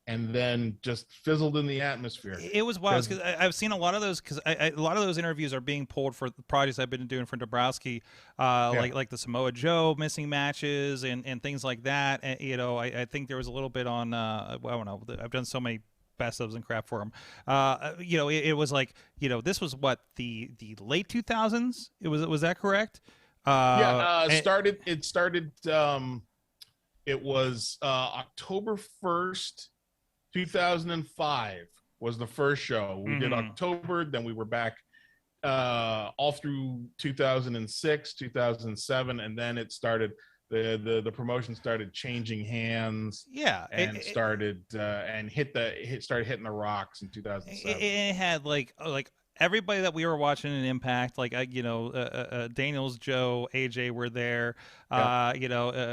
then just fizzled in the atmosphere. It was wild because I've seen a lot of those a lot of those interviews are being pulled for the projects I've been doing for Dombrowski, like the Samoa Joe missing matches and things like that. And, I think there was a little bit on I don't know. I've done so many best ofs and crap for him. It was like this was what the late 2000s. Was that correct? It was October 1st, 2005 was the first show. We did October, then we were back all through 2006, 2007, and then it started. The promotion started changing hands. Yeah, and started hitting the rocks in 2007. It had like everybody that we were watching in Impact, like Daniels, Joe, AJ were there.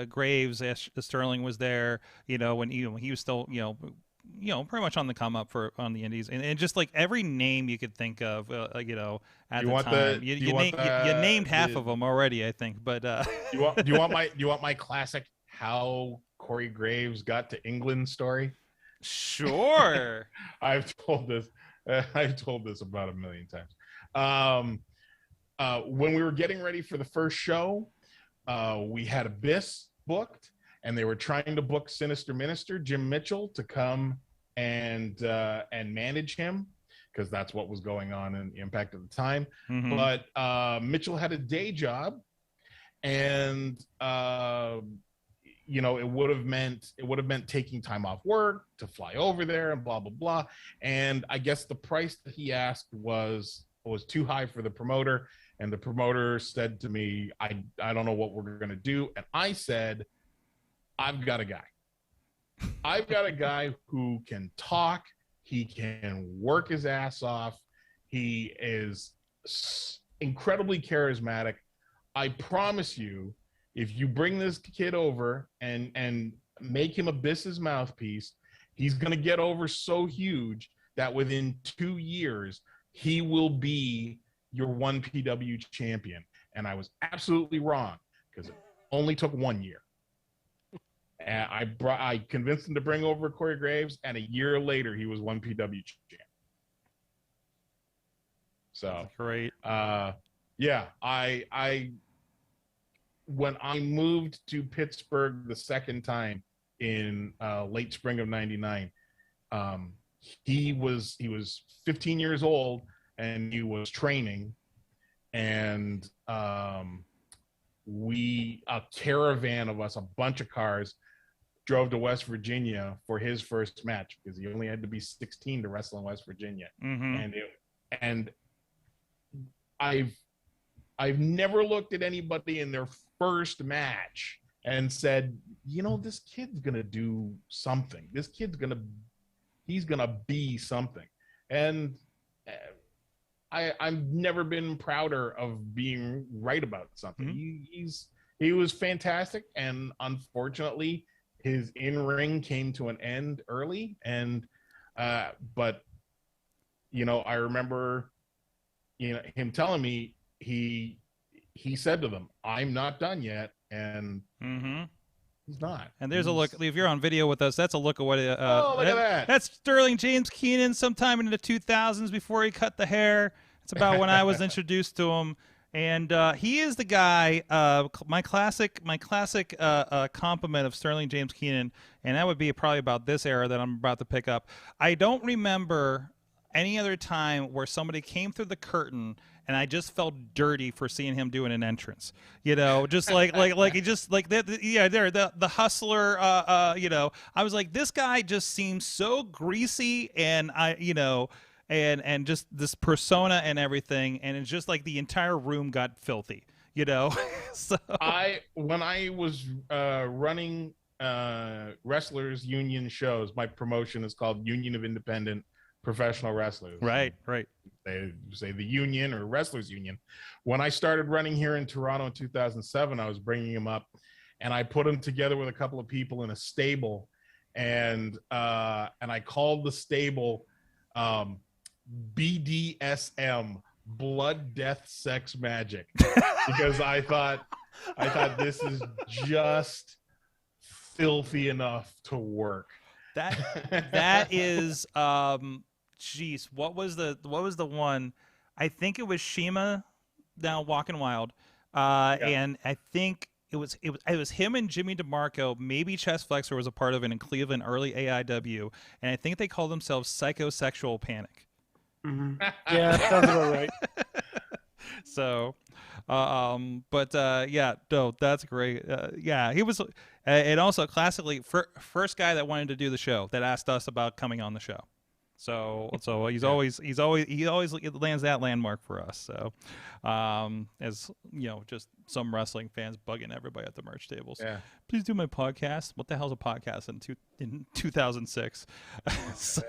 Graves, Sterling was there. When he was still pretty much on the come up on the Indies, and just like every name you could think of, at the time. You named half of them already, I think. But do you want my classic how Corey Graves got to England story? Sure. I've told this about 1 million times. When we were getting ready for the first show, we had Abyss booked, and they were trying to book Sinister Minister Jim Mitchell to come and manage him, because that's what was going on in Impact at the time. Mm-hmm. But Mitchell had a day job, and it would have meant taking time off work to fly over there and blah blah blah. And I guess the price that he asked was too high for the promoter, and the promoter said to me, I don't know what we're gonna do. And I said, I've got a guy who can talk, he can work his ass off, he is incredibly charismatic. I promise you, if you bring this kid over and make him Abyss's mouthpiece, he's going to get over so huge that within 2 years, he will be your 1PW champion. And I was absolutely wrong, because it only took 1 year. And I convinced him to bring over Corey Graves, and a year later, he was 1PW champion. So that's great. When I moved to Pittsburgh the second time in late spring of '99, he was 15 years old, and he was training, and a caravan of us, a bunch of cars, drove to West Virginia for his first match, because he only had to be 16 to wrestle in West Virginia. Mm-hmm. And I've never looked at anybody in their first match and said, this kid's gonna do something. He's gonna be something. And I've never been prouder of being right about something. Mm-hmm. He was fantastic, and unfortunately, his in-ring came to an end early. And but I remember him telling me he said to them, "I'm not done yet," and he's not. And there's a look. If you're on video with us, that's a look at what. Look at that. That's Sterling James Keenan sometime in the 2000s before he cut the hair. It's about when I was introduced to him. And he is the guy. My classic compliment of Sterling James Keenan, and that would be probably about this era that I'm about to pick up. I don't remember any other time where somebody came through the curtain and I just felt dirty for seeing him doing an entrance. You know, just like he just like the hustler. You know, I was like, this guy just seems so greasy, and and just this persona and everything, and it's just like the entire room got filthy, you know. So when I was running wrestlers union shows, my promotion is called Union of Independent Professional Wrestlers. Right. They say the union or wrestlers union. When I started running here in Toronto in 2007, I was bringing him up, and I put him together with a couple of people in a stable, and I called the stable BDSM, blood, death, sex, magic, because I thought this is just filthy enough to work. That is jeez, what was the one? I think it was Shima, now Walking Wild, and I think it was him and Jimmy DeMarco. Maybe Chest Flexor was a part of it in Cleveland, early AIW, and I think they called themselves Psychosexual Panic. Mm-hmm. Yeah, that sounds about right. So, yeah, no, that's great. Yeah, he was, and also classically first guy that wanted to do the show, that asked us about coming on the show. So he always lands that landmark for us. So, as you know, just some wrestling fans bugging everybody at the merch tables. Yeah. Please do my podcast. What the hell's a podcast in 2006? So,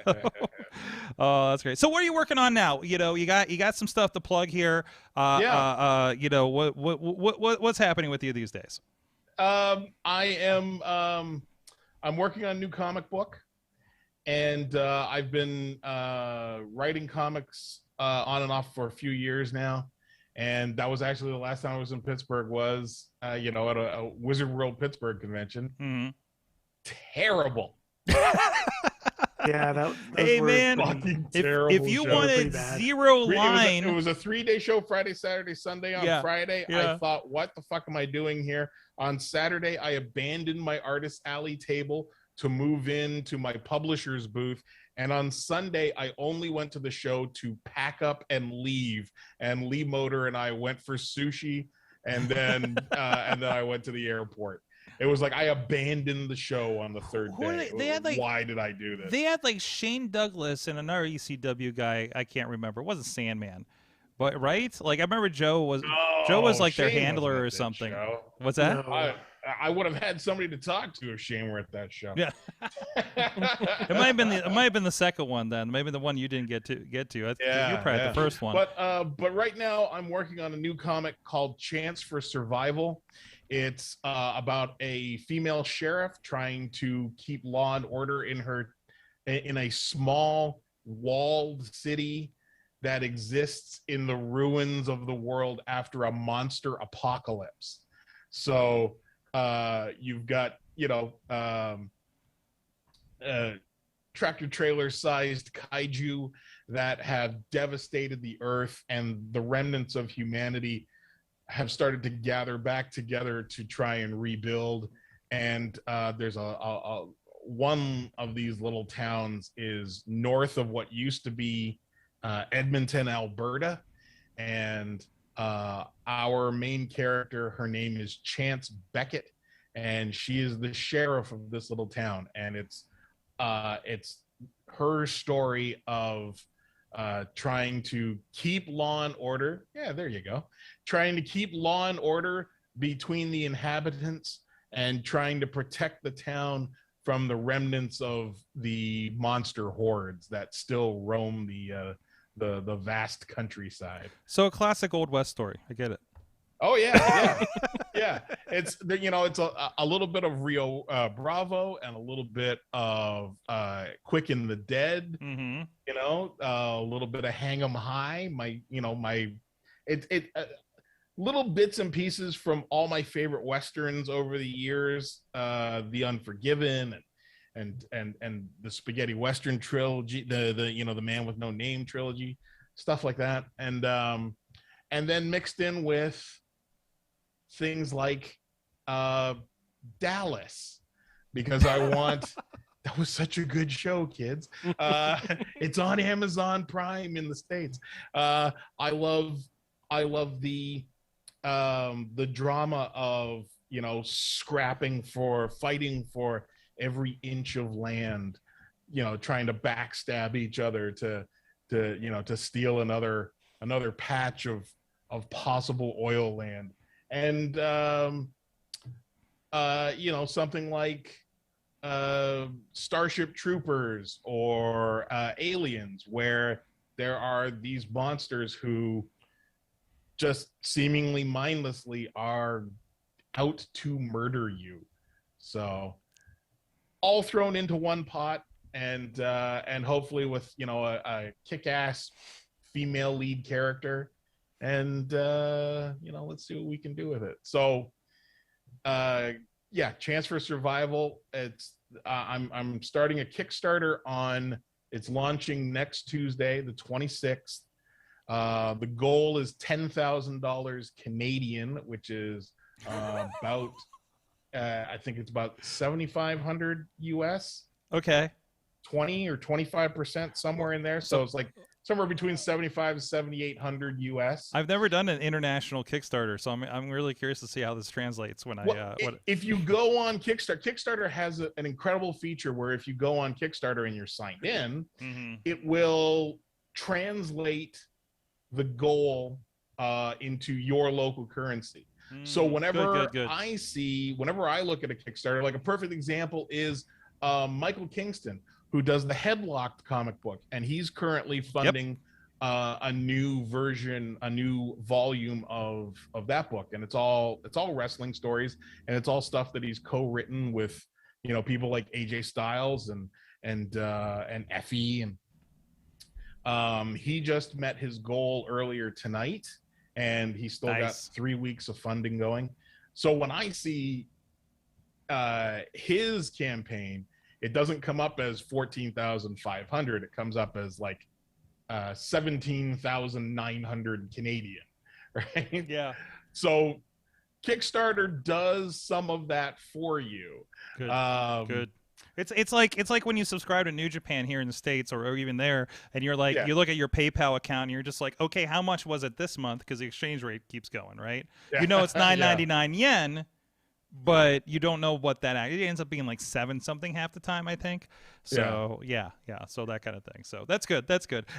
oh, that's great. So what are you working on now? You know, you got some stuff to plug here. You know, what's happening with you these days? I'm working on a new comic book. And I've been writing comics on and off for a few years now. And that was actually the last time I was in Pittsburgh was, at a Wizard World Pittsburgh convention. Mm-hmm. Terrible. Yeah, that hey, man, if you wanted zero line. It was a 3-day show, Friday, Saturday, Sunday. On Friday, I thought, what the fuck am I doing here? On Saturday, I abandoned my Artist Alley table to move into my publisher's booth. And on Sunday, I only went to the show to pack up and leave. And Lee Motor and I went for sushi, and then I went to the airport. It was like I abandoned the show on the third day. Why did I do this? They had like Shane Douglas and another ECW guy, I can't remember. It wasn't Sandman. But right? Like I remember Joe was like Shane their handler or something. What's that? No. I would have had somebody to talk to if Shane were at that show. Yeah. It might have been the second one then. Maybe the one you didn't get to. You're probably the first one. But right now I'm working on a new comic called Chance for Survival. It's about a female sheriff trying to keep law and order in a small walled city that exists in the ruins of the world after a monster apocalypse. So you've got, tractor trailer sized kaiju that have devastated the earth, and the remnants of humanity have started to gather back together to try and rebuild. And there's one of these little towns is north of what used to be Edmonton, Alberta. And our main character, her name is Chance Beckett, and she is the sheriff of this little town. And it's her story of trying to keep law and order. Yeah, there you go. Trying to keep law and order between the inhabitants and trying to protect the town from the remnants of the monster hordes that still roam the vast countryside. So a classic Old West story. I get it. Oh yeah. Yeah. It's a little bit of Rio Bravo and a little bit of Quick and the Dead. Mm-hmm. A little bit of Hang 'em High. Little bits and pieces from all my favorite westerns over the years. The Unforgiven and the Spaghetti Western trilogy, the Man with No Name trilogy, stuff like that. And and then mixed in with things like Dallas, because I want. That was such a good show, kids. It's on Amazon Prime in the States. I love the drama of, you know, fighting for every inch of land, you know, trying to backstab each other to steal another patch of possible oil land. And you know, something like Starship Troopers or Aliens, where there are these monsters who just seemingly mindlessly are out to murder you. So all thrown into one pot, and hopefully with, you know, a kick-ass female lead character, and you know, let's see what we can do with it. So yeah, Chance for Survival. It's I'm starting a Kickstarter on. It's launching next Tuesday, the 26th. The goal is $10,000 Canadian, which is about I think it's about 7,500 US. Okay. 20 or 25%, somewhere in there. So it's like somewhere between 75 and 7,800 US. I've never done an international Kickstarter, so I'm really curious to see how this translates when if you go on Kickstarter has an incredible feature where if you go on Kickstarter and you're signed in, it will translate the goal into your local currency. So whenever whenever I look at a Kickstarter, like a perfect example is Michael Kingston, who does the Headlocked comic book, and he's currently funding a new version, a new volume of that book, and it's all wrestling stories, and it's all stuff that he's co-written with, you know, people like AJ Styles and Effie, and he just met his goal earlier tonight, and he still got 3 weeks of funding going. So when I see his campaign, it doesn't come up as 14,500. It comes up as like 17,900 Canadian, right? Yeah. So Kickstarter does some of that for you. Good. Good. It's like when you subscribe to New Japan here in the States, or even there, and you're like, you look at your PayPal account and you're just like, okay, how much was it this month? Because the exchange rate keeps going, right? Yeah. You know, it's 9.99 yen, but you don't know what it ends up being like 7 something half the time, I think. So yeah, so that kind of thing. So that's good.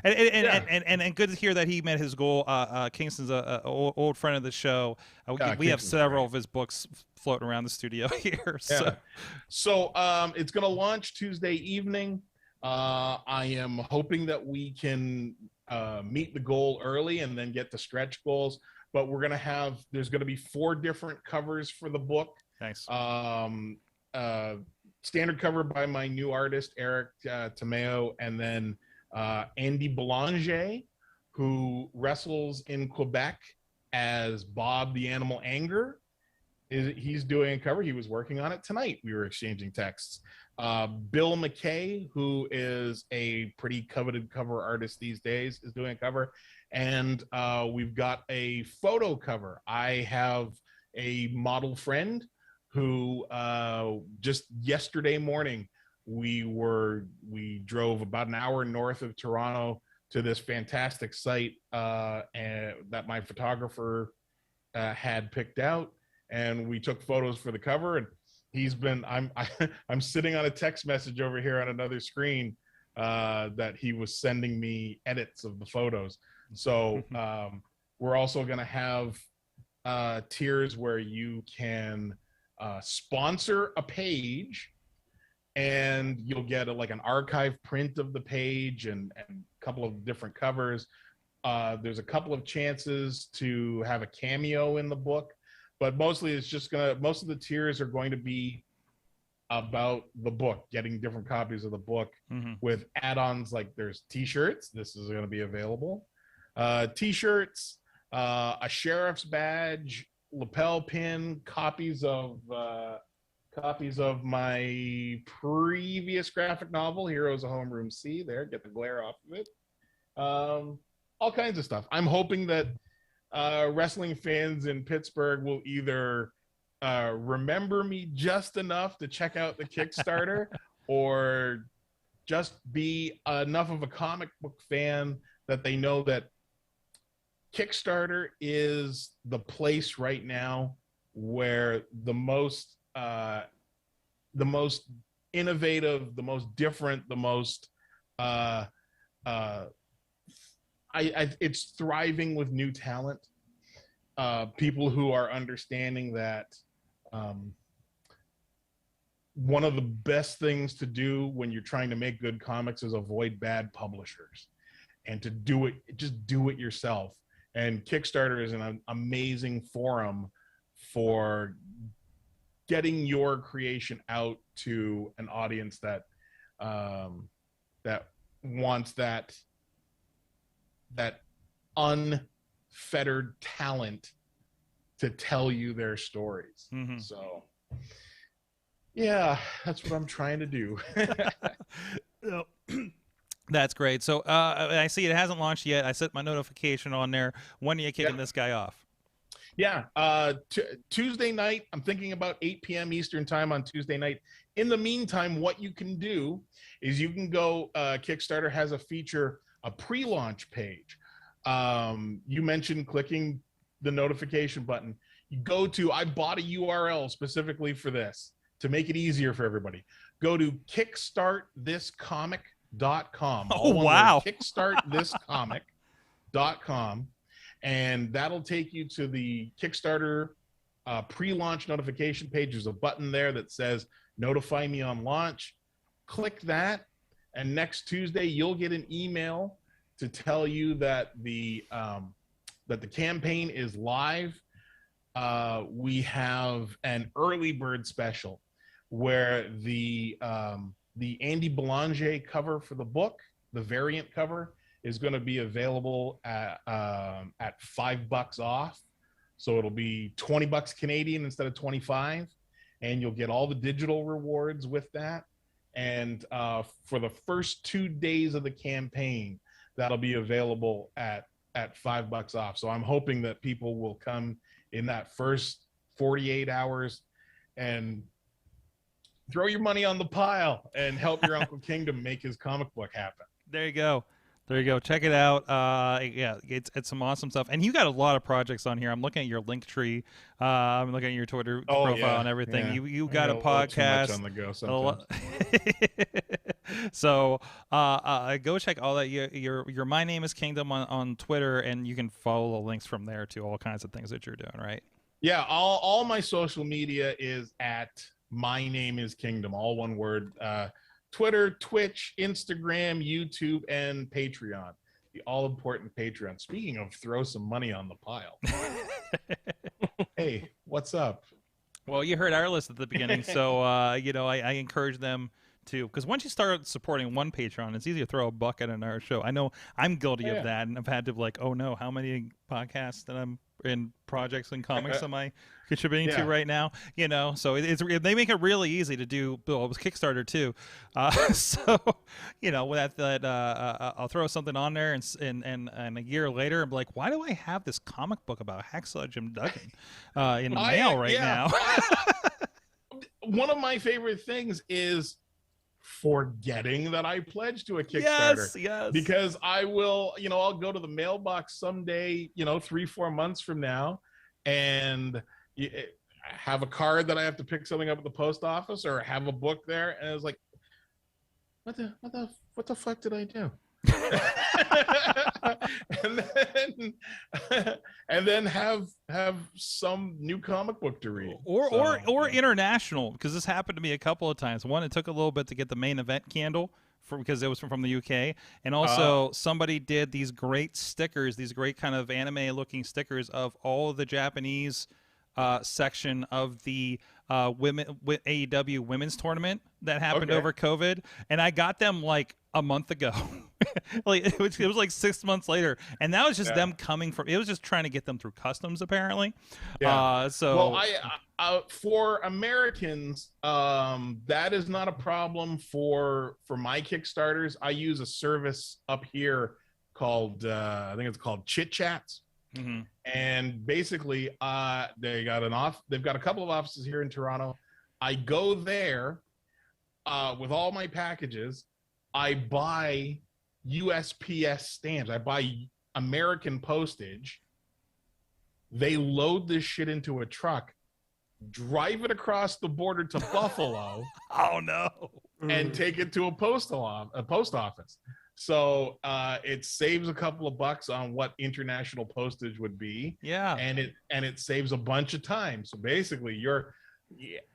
And good to hear that he met his goal. Kingston's a old friend of the show. We have several of his books floating around the studio here. So it's going to launch Tuesday evening. I am hoping that we can meet the goal early and then get the stretch goals. But there's going to be 4 different covers for the book. Nice. Standard cover by my new artist, Eric Tomeo, and then Andy Belanger, who wrestles in Quebec as Bob the Animal Anger. He's doing a cover. He was working on it tonight. We were exchanging texts. Bill McKay, who is a pretty coveted cover artist these days, is doing a cover. And we've got a photo cover. I have a model friend who just yesterday morning we drove about an hour north of Toronto to this fantastic site that my photographer had picked out, and we took photos for the cover. And I'm sitting on a text message over here on another screen that he was sending me edits of the photos. So we're also going to have tiers where you can sponsor a page, and you'll get an archive print of the page and a couple of different covers. There's a couple of chances to have a cameo in the book, but mostly most of the tiers are going to be about the book, getting different copies of the book with add-ons. Like there's t-shirts. This is going to be available. T-shirts, a sheriff's badge, lapel pin, copies of my previous graphic novel, Heroes of Homeroom C. There, get the glare off of it. All kinds of stuff. I'm hoping that wrestling fans in Pittsburgh will either remember me just enough to check out the Kickstarter or just be enough of a comic book fan that they know that Kickstarter is the place right now where the most innovative, the most different, the most it's thriving with new talent. People who are understanding that one of the best things to do when you're trying to make good comics is avoid bad publishers, and to do it, just do it yourself. And Kickstarter is an amazing forum for getting your creation out to an audience that that wants that unfettered talent to tell you their stories. Mm-hmm. So yeah, that's what I'm trying to do. That's great. So I see it hasn't launched yet. I set my notification on there. When are you kicking this guy off? Yeah, Tuesday night. I'm thinking about 8 p.m. Eastern time on Tuesday night. In the meantime, what you can do is you can go, Kickstarter has a feature, a pre-launch page. You mentioned clicking the notification button. You go to, I bought a URL specifically for this to make it easier for everybody. Go to kickstartthiscomic.com. Oh, wow. Kickstartthiscomic.com. And that'll take you to the Kickstarter pre-launch notification page. There's a button there that says notify me on launch. Click that, and next Tuesday you'll get an email to tell you that the campaign is live. We have an early bird special where the Andy Belanger cover for the book, the variant cover, is going to be available at $5 off. So it'll be $20 Canadian instead of 25, and you'll get all the digital rewards with that. And for the first 2 days of the campaign, that'll be available at $5 off. So I'm hoping that people will come in that first 48 hours and throw your money on the pile and help your Uncle Kingdom make his comic book happen. There you go. There you go. Check it out. Yeah, it's some awesome stuff. And you got a lot of projects on here. I'm looking at your link tree. I'm looking at your Twitter profile and everything. Yeah. You got a podcast. Too much on the go sometimes. So go check all that. Your My Name is Kingdom on Twitter, and you can follow the links from there to all kinds of things that you're doing, right? Yeah, all my social media is at My Name is Kingdom, all one word. Twitter, Twitch, Instagram, YouTube, and Patreon. The all-important Patreon. Speaking of throw some money on the pile. Hey, what's up? Well, you heard our list at the beginning, so I encourage them to, because once you start supporting one Patreon, it's easy to throw a buck at another show. I know I'm guilty of that, and I've had to oh no, how many podcasts that I'm in projects and comics am I contributing to right now? So they make it really easy to do. Well, it was Kickstarter too, so with that I'll throw something on there, and a year later I'm like, why do I have this comic book about Hacksaw Jim Duggan in the mail right now? One of my favorite things is forgetting that I pledged to a Kickstarter. Yes. Because I will, I'll go to the mailbox someday, 3-4 months from now, and have a card that I have to pick something up at the post office, or have a book there, and it's like, what the fuck did I do? and then have some new comic book to read, or international, because this happened to me a couple of times. One, it took a little bit to get the main event candle because it was from the UK, and also somebody did these great stickers, these great kind of anime looking stickers of all of the Japanese section of the AEW women's tournament that happened over COVID, and I got them like a month ago. It was like 6 months later, and that was just them coming from. It was just trying to get them through customs, apparently. Well, for Americans, that is not a problem for my Kickstarters. I use a service up here called I think it's called Chit Chats. And basically, they've got a couple of offices here in Toronto. I go there with all my packages. I buy USPS stamps. I buy American postage. They load this shit into a truck, drive it across the border to Buffalo. Oh no! And take it to a post office. So it saves a couple of bucks on what international postage would be. Yeah. And it saves a bunch of time. So basically you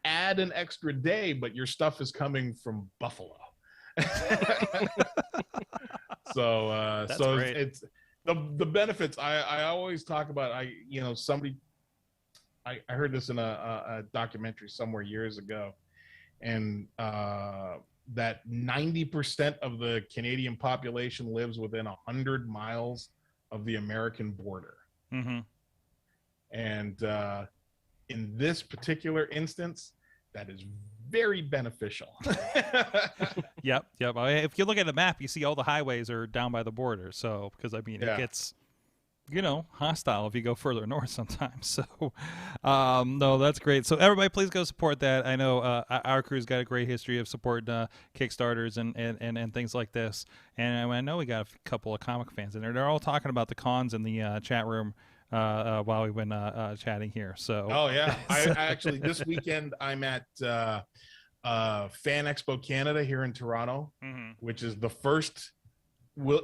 add an extra day, but your stuff is coming from Buffalo. So great. it's the benefits. I always talk about, I heard this in a documentary somewhere years ago, and that 90% of the Canadian population lives within 100 miles of the American border. And in this particular instance, that is very beneficial. Yep. If you look at the map, you see all the highways are down by the border. So, because it gets, hostile if you go further north sometimes. So, no, that's great. So everybody, please go support that. I know our crew's got a great history of supporting Kickstarters and things like this. And I know we got a couple of comic fans in there. They're all talking about the cons in the chat room while we've been chatting here. So, oh yeah, I actually this weekend I'm at Fan Expo Canada here in Toronto, which is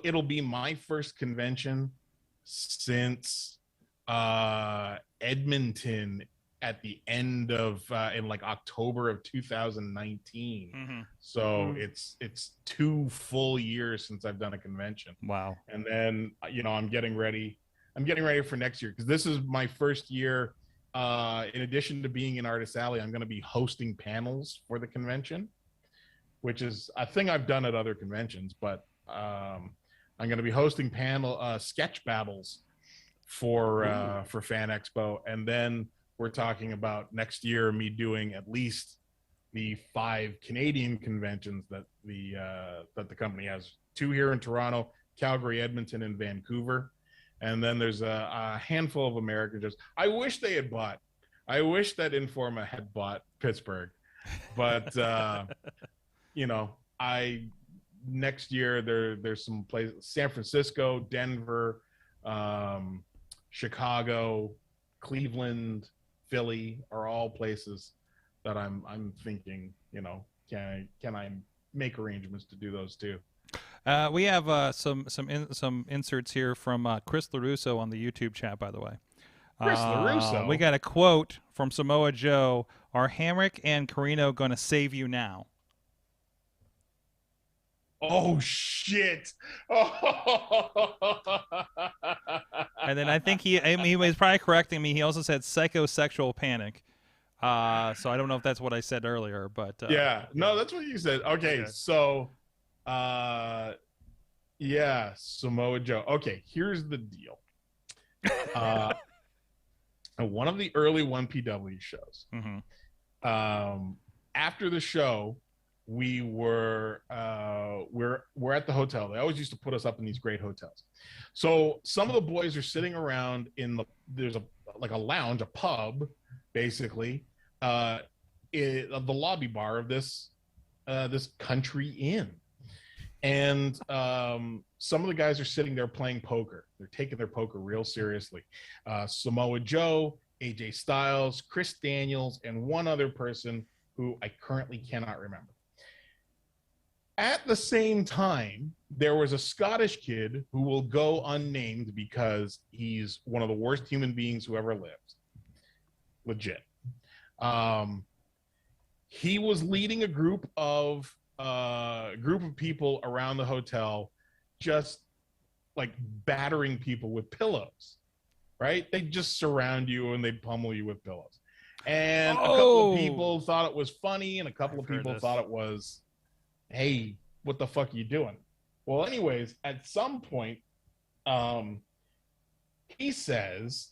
it'll be my first convention since Edmonton at the end of in like October of 2019. So it's 2 full years since I've done a convention. Wow. And then I'm getting ready for next year, because this is my first year. In addition to being in Artist Alley, I'm going to be hosting panels for the convention, which is a thing I've done at other conventions, but I'm going to be hosting sketch battles for Fan Expo. And then we're talking about next year me doing at least the 5 Canadian conventions that the company has: 2 here in Toronto, Calgary, Edmonton, and Vancouver. And then there's a handful of American shows. I wish that Informa had bought Pittsburgh, but next year there's some places: San Francisco, Denver, Chicago, Cleveland, Philly are all places that I'm thinking, can I make arrangements to do those too? We have some inserts here from Chris LaRusso on the YouTube chat, by the way. Chris LaRusso? We got a quote from Samoa Joe: "Are Hamrick and Carino going to save you now?" Oh, shit. And then I think he was probably correcting me. He also said psychosexual panic. So I don't know if that's what I said earlier, but no, that's what you said. Okay, so Samoa Joe. Okay, here's the deal. One of the early 1PW shows. After the show, we're at the hotel. They always used to put us up in these great hotels. So some of the boys are sitting around there's a lounge, a pub, basically, of the lobby bar of this country inn. And some of the guys are sitting there playing poker. They're taking their poker real seriously. Samoa Joe, AJ Styles, Chris Daniels, and one other person who I currently cannot remember. At the same time, there was a Scottish kid who will go unnamed because he's one of the worst human beings who ever lived. Legit. He was leading a group of people around the hotel, just like battering people with pillows, right? They just surround you and they pummel you with pillows. And a couple of people thought it was funny, and a couple of people thought it was, hey, what the fuck are you doing? Well, anyways, at some point, he says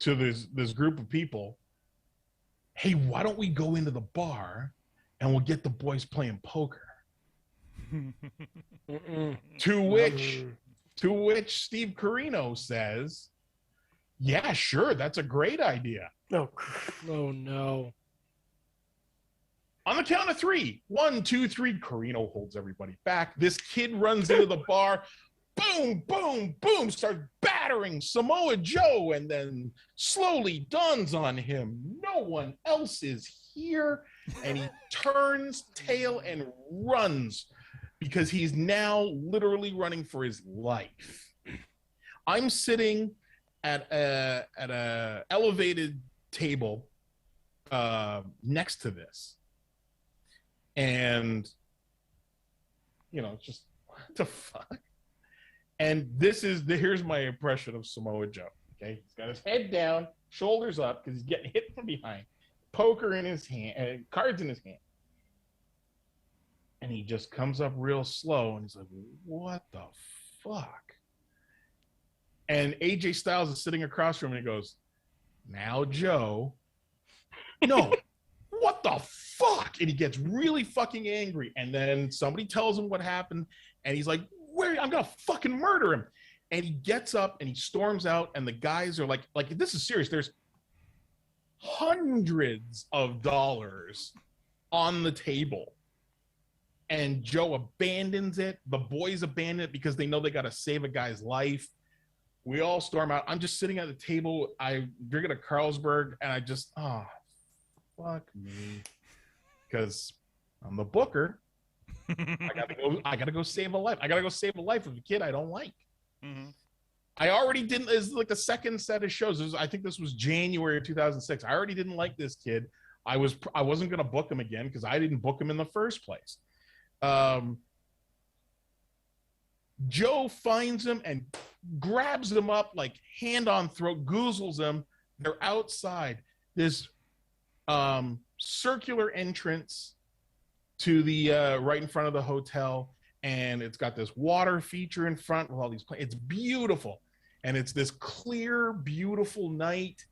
to this group of people, hey, why don't we go into the bar and we'll get the boys playing poker? To which Steve Carino says, Yeah, sure. That's a great idea. No. Oh no. On the count of 3, 1, 2, 3, Carino holds everybody back. This kid runs into the bar. Boom, boom, boom, starts battering Samoa Joe, and then slowly dawns on him no one else is here, and he turns tail and runs because he's now literally running for his life. I'm sitting at a elevated table next to this, and just what the fuck. And here's my impression of Samoa Joe. Okay, he's got his head down, shoulders up, because he's getting hit from behind, poker in his hand, cards in his hand, and he just comes up real slow, and he's like, "What the fuck?" And AJ Styles is sitting across from him, and he goes, "Now, Joe, no, what the fuck?" And he gets really fucking angry, and then somebody tells him what happened, and he's like, I'm gonna fucking murder him. And he gets up and he storms out, and the guys are like this is serious. There's hundreds of dollars on the table, and Joe abandons it. The boys abandon it because they know they got to save a guy's life. We all storm out. I'm just sitting at the table. I drinking a Carlsberg, and I just, fuck me, because I'm the booker. I gotta go save a life. I gotta go save a life of a kid I don't like. Mm-hmm. I already didn't. It's like the second set of shows. I think this was January of 2006. I already didn't like this kid. I wasn't gonna book him again because I didn't book him in the first place. Joe finds him and grabs him up like hand on throat, goozles him. They're outside this circular entrance to the right in front of the hotel, and it's got this water feature in front with all these plants. It's beautiful, and it's this clear, beautiful night,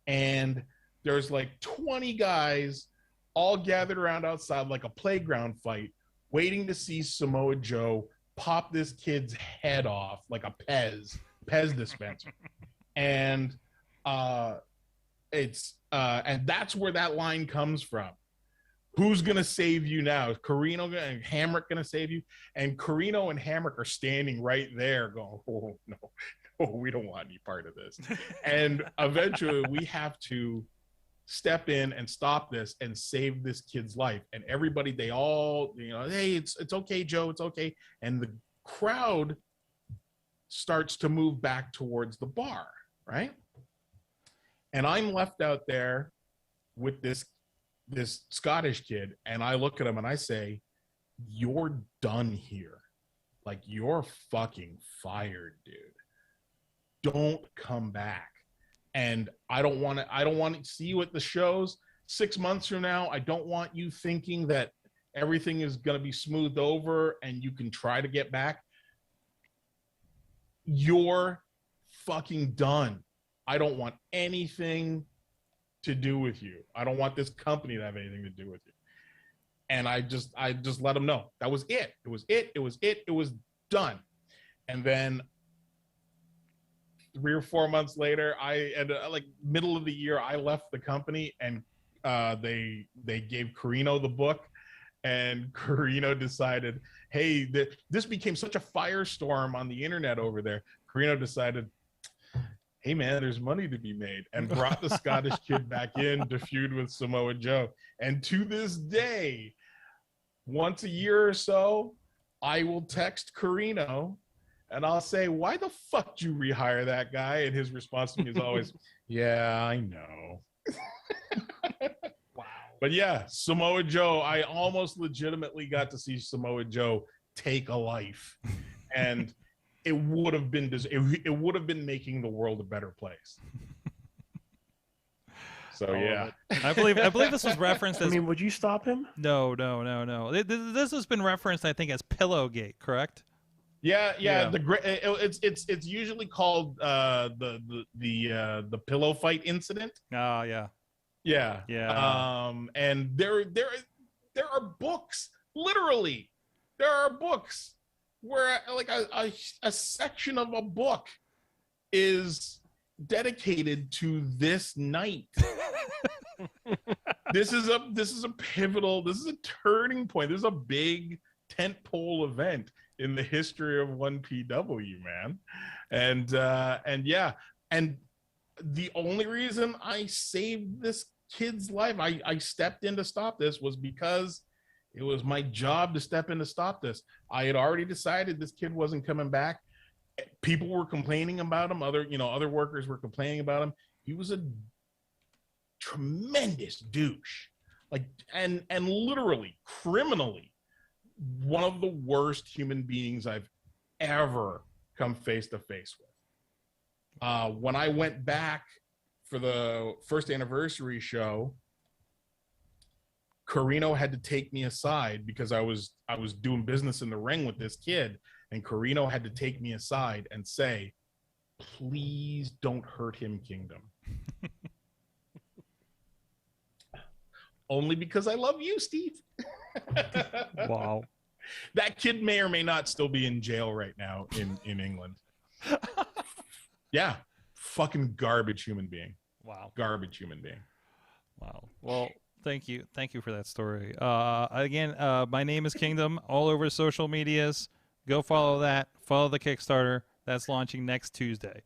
and there's like 20 guys all gathered around outside like a playground fight, waiting to see Samoa Joe pop this kid's head off like a Pez dispenser. And and that's where that line comes from. Who's going to save you now? Is Carino and Hamrick going to save you? And Carino and Hamrick are standing right there going, "Oh, no, we don't want any part of this." And eventually we have to step in and stop this and save this kid's life. And everybody, they all, "Hey, it's okay, Joe, it's okay." And the crowd starts to move back towards the bar, right? And I'm left out there with this Scottish kid, and I look at him and I say, "You're done here. Like, you're fucking fired, dude. Don't come back." And I don't want to see you at the shows 6 months from now. I don't want you thinking that everything is going to be smoothed over and you can try to get back. You're fucking done. I don't want anything to do with you. I don't want this company to have anything to do with you. And I just let him know. That was it. It was done. And then 3 or 4 months later, like middle of the year, I left the company, and they gave Carino the book, and Carino decided, hey, this became such a firestorm on the internet over there. Carino decided, hey man, there's money to be made, and brought the Scottish kid back in to feud with Samoa Joe. And to this day, once a year or so, I will text Carino and I'll say, "Why the fuck did you rehire that guy?" And his response to me is always, "Yeah, I know." Wow. But yeah, Samoa Joe, I almost legitimately got to see Samoa Joe take a life. And it would have been making the world a better place. So yeah, I believe this was referenced as. I mean, would you stop him? No. This has been referenced, I think, as Pillowgate, correct? Yeah. It's usually called the pillow fight incident. Oh yeah. And there are books. Literally, there are books where like a section of a book is dedicated to this night. This is a pivotal, this is a turning point. This is a big tentpole event in the history of 1PW, man. And yeah, and the only reason I saved this kid's life, I stepped in to stop this, was because it was my job to step in to stop this. I had already decided this kid wasn't coming back. People were complaining about him. Other workers were complaining about him. He was a tremendous douche, and literally criminally one of the worst human beings I've ever come face to face with. When I went back for the first anniversary show, Carino had to take me aside because I was doing business in the ring with this kid, and Carino had to take me aside and say, "Please don't hurt him, Kingdom." Only because I love you, Steve. Wow. That kid may or may not still be in jail right now in England. Yeah. Fucking garbage human being. Wow. Garbage human being. Wow. Well, thank you for that story. Again, my name is Kingdom, all over social medias. Go follow that. Follow the Kickstarter. That's launching next Tuesday.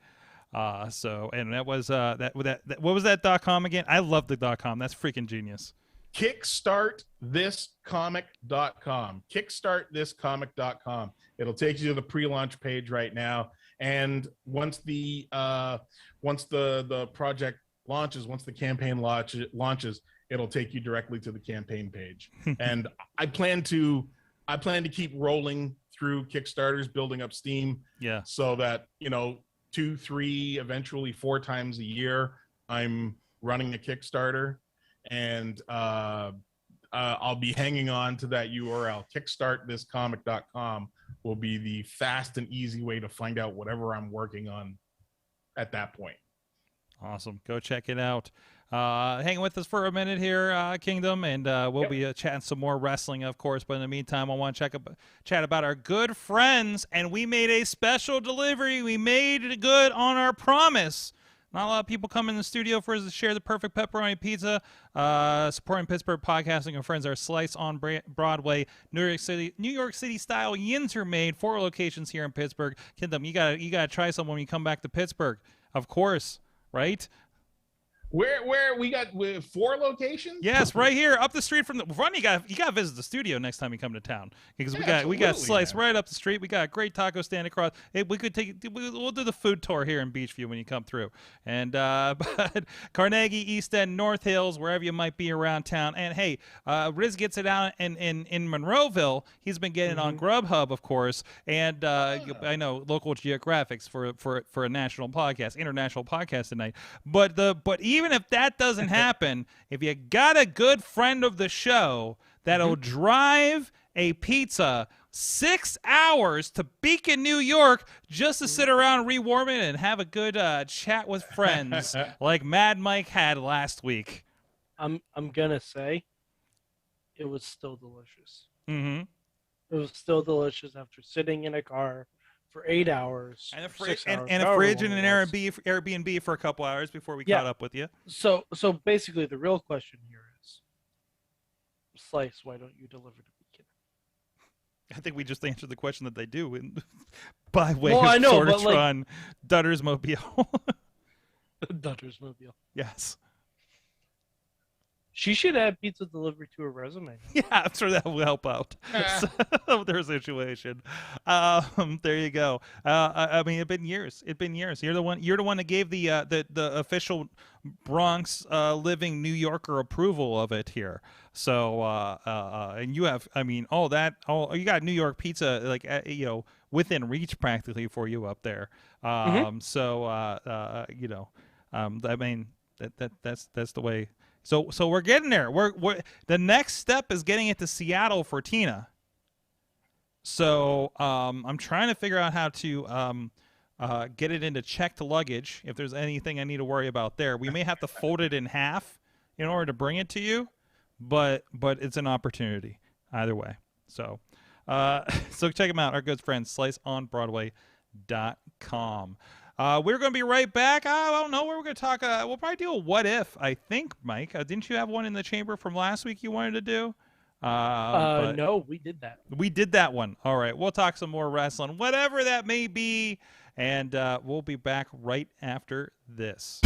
And that was what was that .com again? I love the .com. That's freaking genius. Kickstartthiscomic.com. Kickstartthiscomic.com. It'll take you to the pre-launch page right now. And once the project launches, once the campaign launches, it'll take you directly to the campaign page. And I plan to keep rolling through Kickstarters, building up steam. Yeah. So that, 2, 3, eventually 4 times a year, I'm running a Kickstarter, and I'll be hanging on to that URL. Kickstartthiscomic.com will be the fast and easy way to find out whatever I'm working on at that point. Awesome. Go check it out. Hang with us for a minute here, Kingdom, and we'll be chatting some more wrestling, of course. But in the meantime, I want to chat about our good friends, and we made a special delivery. We made it good on our promise. Not a lot of people come in the studio for us to share the perfect pepperoni pizza. Supporting Pittsburgh podcasting and friends, our Slice on Broadway, New York City style yins are made. 4 locations here in Pittsburgh. Kingdom, you gotta try some when you come back to Pittsburgh, of course, right? Where we got 4 locations? Yes, right here up the street from the run. You got to visit the studio next time you come to town, because we got Slice right up the street. We got a great taco stand across. Hey, we'll do the food tour here in Beachview when you come through. And but Carnegie, East End, North Hills, wherever you might be around town. And hey, Riz gets it out in Monroeville. He's been getting it on Grubhub, of course, and I know local geographics for a national podcast, international podcast tonight. But even if that doesn't happen, if you got a good friend of the show that'll drive a pizza 6 hours to Beacon, New York, just to sit around, rewarm it, and have a good chat with friends like Mad Mike had last week. I'm gonna say, it was still delicious. Mm-hmm. It was still delicious after sitting in a car for 8 hours. And a fridge and an Airbnb for a couple hours before we caught up with you. So basically, the real question here is, Slice, why don't you deliver to Beacon? I think we just answered the question that they do by way of Sorgatron, Dutter's Mobile. Dutter's Mobile. Yes. She should add pizza delivery to her resume. Yeah, I'm sure that will help out their situation. There you go. I mean, it's been years. You're the one that gave the official Bronx living New Yorker approval of it here. So and you have, I mean, you got New York pizza within reach practically for you up there. So I mean that's the way. So we're getting there. We're the next step is getting it to Seattle for Tina. So I'm trying to figure out how to get it into checked luggage. If there's anything I need to worry about there, we may have to fold it in half in order to bring it to you, but it's an opportunity either way. So so check them out. Our good friends, SliceOnBroadway.com. We're going to be right back. I don't know where we're going to talk. We'll probably do a what if, I think, Mike. Didn't you have one in the chamber from last week you wanted to do? No, we did that. We did that one. All right. We'll talk some more wrestling, whatever that may be. And we'll be back right after this.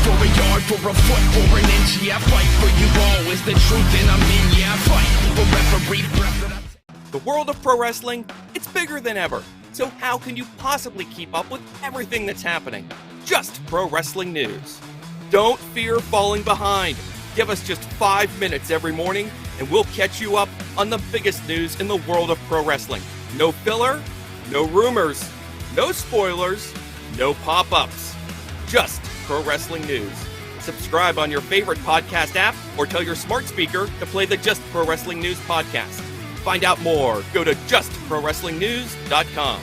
For a yard, for a foot, or an inch, yeah, I fight for you all. Is the truth and I'm in, yeah, I fight for referee breath. The world of pro wrestling, it's bigger than ever. So how can you possibly keep up with everything that's happening? Just pro wrestling news. Don't fear falling behind. Give us just 5 minutes every morning, and we'll catch you up on the biggest news in the world of pro wrestling. No filler, no rumors, no spoilers, no pop-ups. Just pro wrestling news. Subscribe on your favorite podcast app or tell your smart speaker to play the Just Pro Wrestling News podcast. Find out more. Go to justprowrestlingnews.com.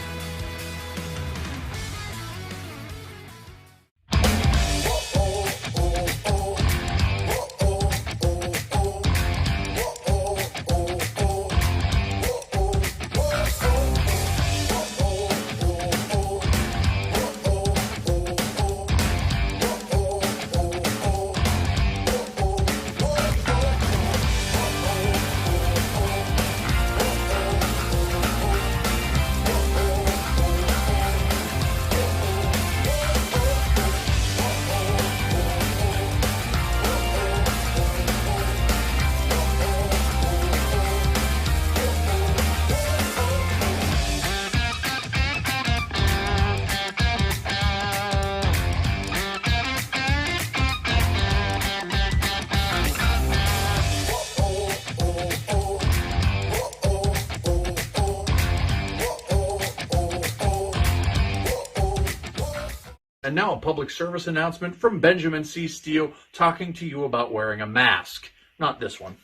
And now a public service announcement from Benjamin C. Steele talking to you about wearing a mask. Not this one,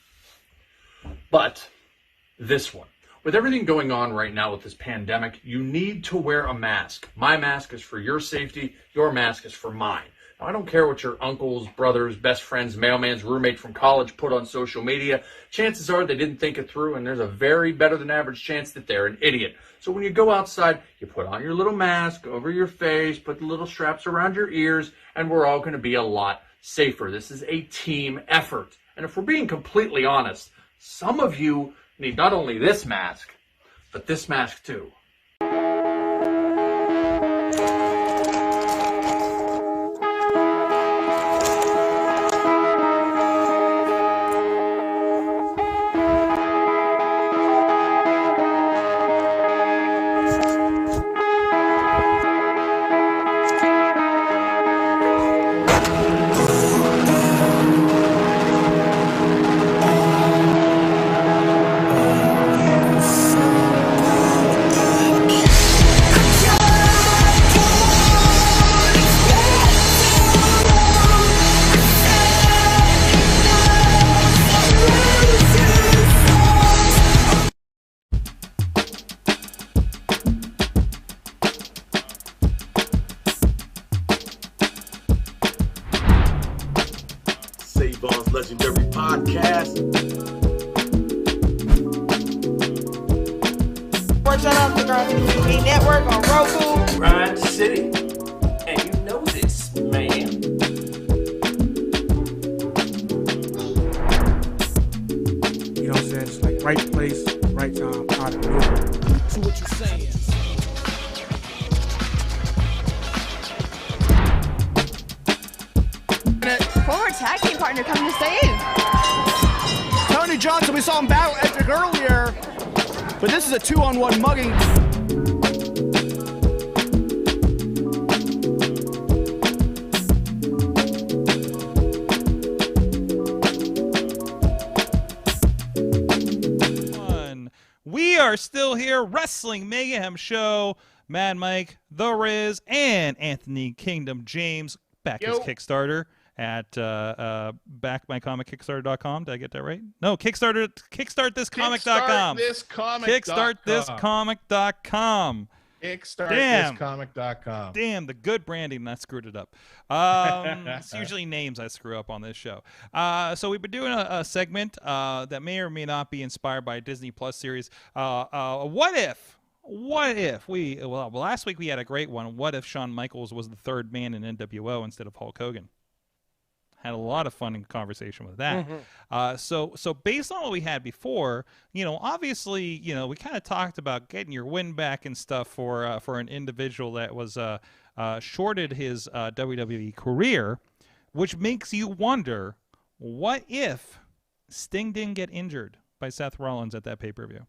but this one. With everything going on right now with this pandemic, you need to wear a mask. My mask is for your safety. Your mask is for mine. Now, I don't care what your uncles, brothers, best friends, mailman's roommate from college put on social media. Chances are they didn't think it through, and there's a very better than average chance that they're an idiot. So when you go outside, you put on your little mask over your face, put the little straps around your ears, and we're all going to be a lot safer. This is a team effort. And if we're being completely honest, some of you need not only this mask, but this mask too. Legendary podcast. Watch out on the TV network on Roku. Grind City. And you know this, man. You know what I'm saying? It's like right place, right time, out of nowhere. So what you saying? Former tag team partner coming to save. Tony Johnson, we saw him battle Edric earlier, but this is a 2-on-1 mugging. We are still here, Wrestling Mayhem Show. Mad Mike, The Riz, and Anthony Kingdom James back as Kickstarter. at backmycomickickstarter.com. Did I get that right? No, kickstartthiscomic.com. Kickstartthiscomic.com. Kickstartthiscomic.com. Damn, the good branding, I screwed it up. It's usually names I screw up on this show. So we've been doing a segment that may or may not be inspired by a Disney Plus series. What if last week we had a great one. What if Shawn Michaels was the third man in NWO instead of Hulk Hogan? Had a lot of fun in conversation with that. So based on what we had before, obviously, we kind of talked about getting your win back and stuff for an individual that was shorted his WWE career, which makes you wonder, what if Sting didn't get injured by Seth Rollins at that pay-per-view?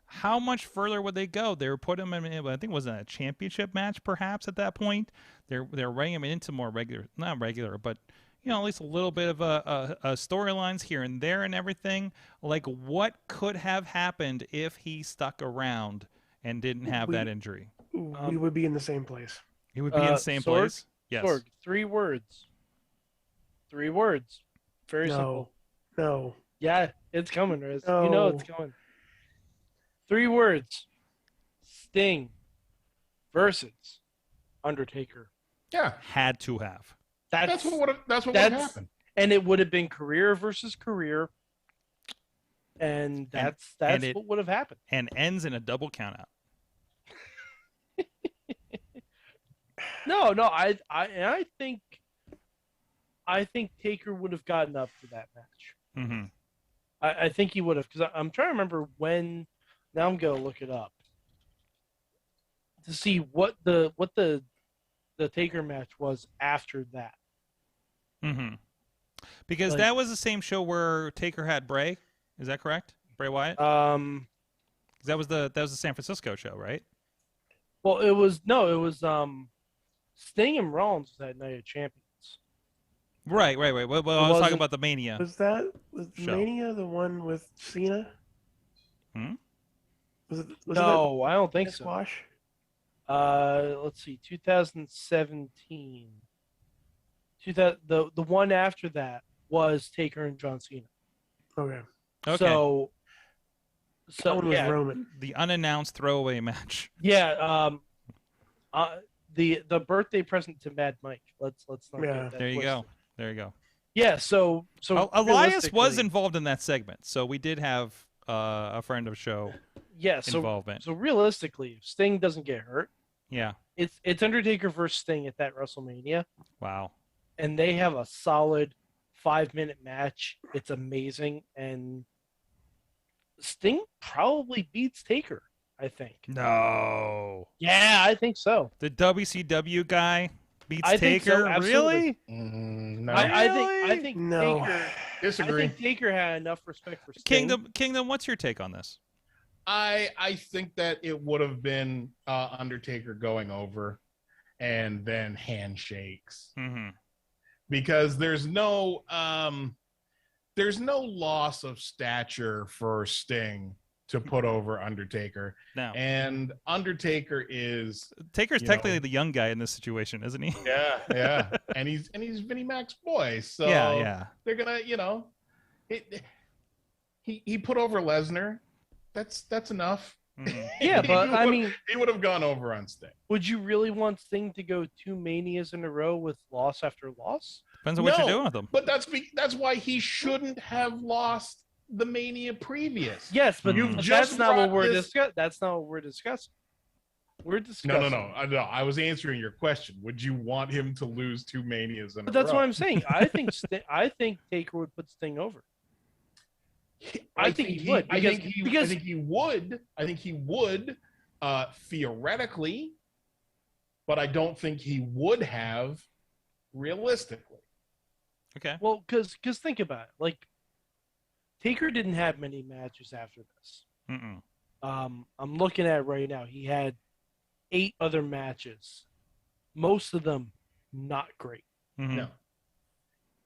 How much further would they go? They were putting him in, I think, was it a championship match perhaps at that point? They're bringing him into more not regular, but at least a little bit of a storylines here and there and everything. Like, what could have happened if he stuck around and didn't have that injury? We would be in the same place. He would be in the same place? Yes. Sorg, 3 words. 3 words. Very simple. No. Yeah, it's coming, Riz. No. You know it's coming. 3 words. Sting versus Undertaker. Yeah. Had to have. That's what would happen. And it would have been career versus career. And that's what would have happened. And ends in a double count out. No, I think Taker would have gotten up to that match. Mm-hmm. I think he would have, because I'm trying to remember when. Now I'm gonna look it up to see what the Taker match was after that. Mm-hmm. Because that was the same show where Taker had Bray. Is that correct? Bray Wyatt. That was the San Francisco show, right? Well, it was Sting and Rollins was that Night of Champions. Right. Well, I was talking about the Mania. Was Mania the one with Cena? No, I don't think so. Squash? Let's see, 2017. The one after that was Taker and John Cena. Okay. So that one was Roman. The unannounced throwaway match. Yeah. The birthday present to Mad Mike. Let's not get that There you twisted. go. There you go. Yeah. So Elias was involved in that segment, so we did have a friend of the show. Involvement. So realistically, if Sting doesn't get hurt, it's Undertaker versus Sting at that WrestleMania. Wow. And they have a solid 5-minute match. It's amazing, and Sting probably beats Taker, I think. No. Yeah, I think so. The WCW guy beats I think Taker? so, absolutely. Really? No. I think no. Taker. Disagree. I think Taker had enough respect for Sting. Kingdom, what's your take on this? I think that it would have been Undertaker going over and then handshakes. Mm-hmm. Because there's no loss of stature for Sting to put over Undertaker. No. And Undertaker's technically the young guy in this situation, isn't he? Yeah. and he's Vinnie Mac's boy. So they're gonna, he put over Lesnar. That's enough. Mm-hmm. Yeah, but I mean, he would have gone over on Sting. Would you really want Sting to go 2 Manias in a row with loss after loss? Depends on what you're doing with them. But that's why he shouldn't have lost the Mania previous. Yes, but that's not what we're discussing. That's not what we're discussing. We're discussing. No. I was answering your question. Would you want him to lose 2 Manias in a row? That's what I'm saying. I think Taker would put Sting over. I think he would. I think he would theoretically, but I don't think he would have realistically. Okay. Well, because think about it. Like, Taker didn't have many matches after this. Mm-mm. I'm looking at it right now. He had 8 other matches. Most of them not great. Mm-hmm. No.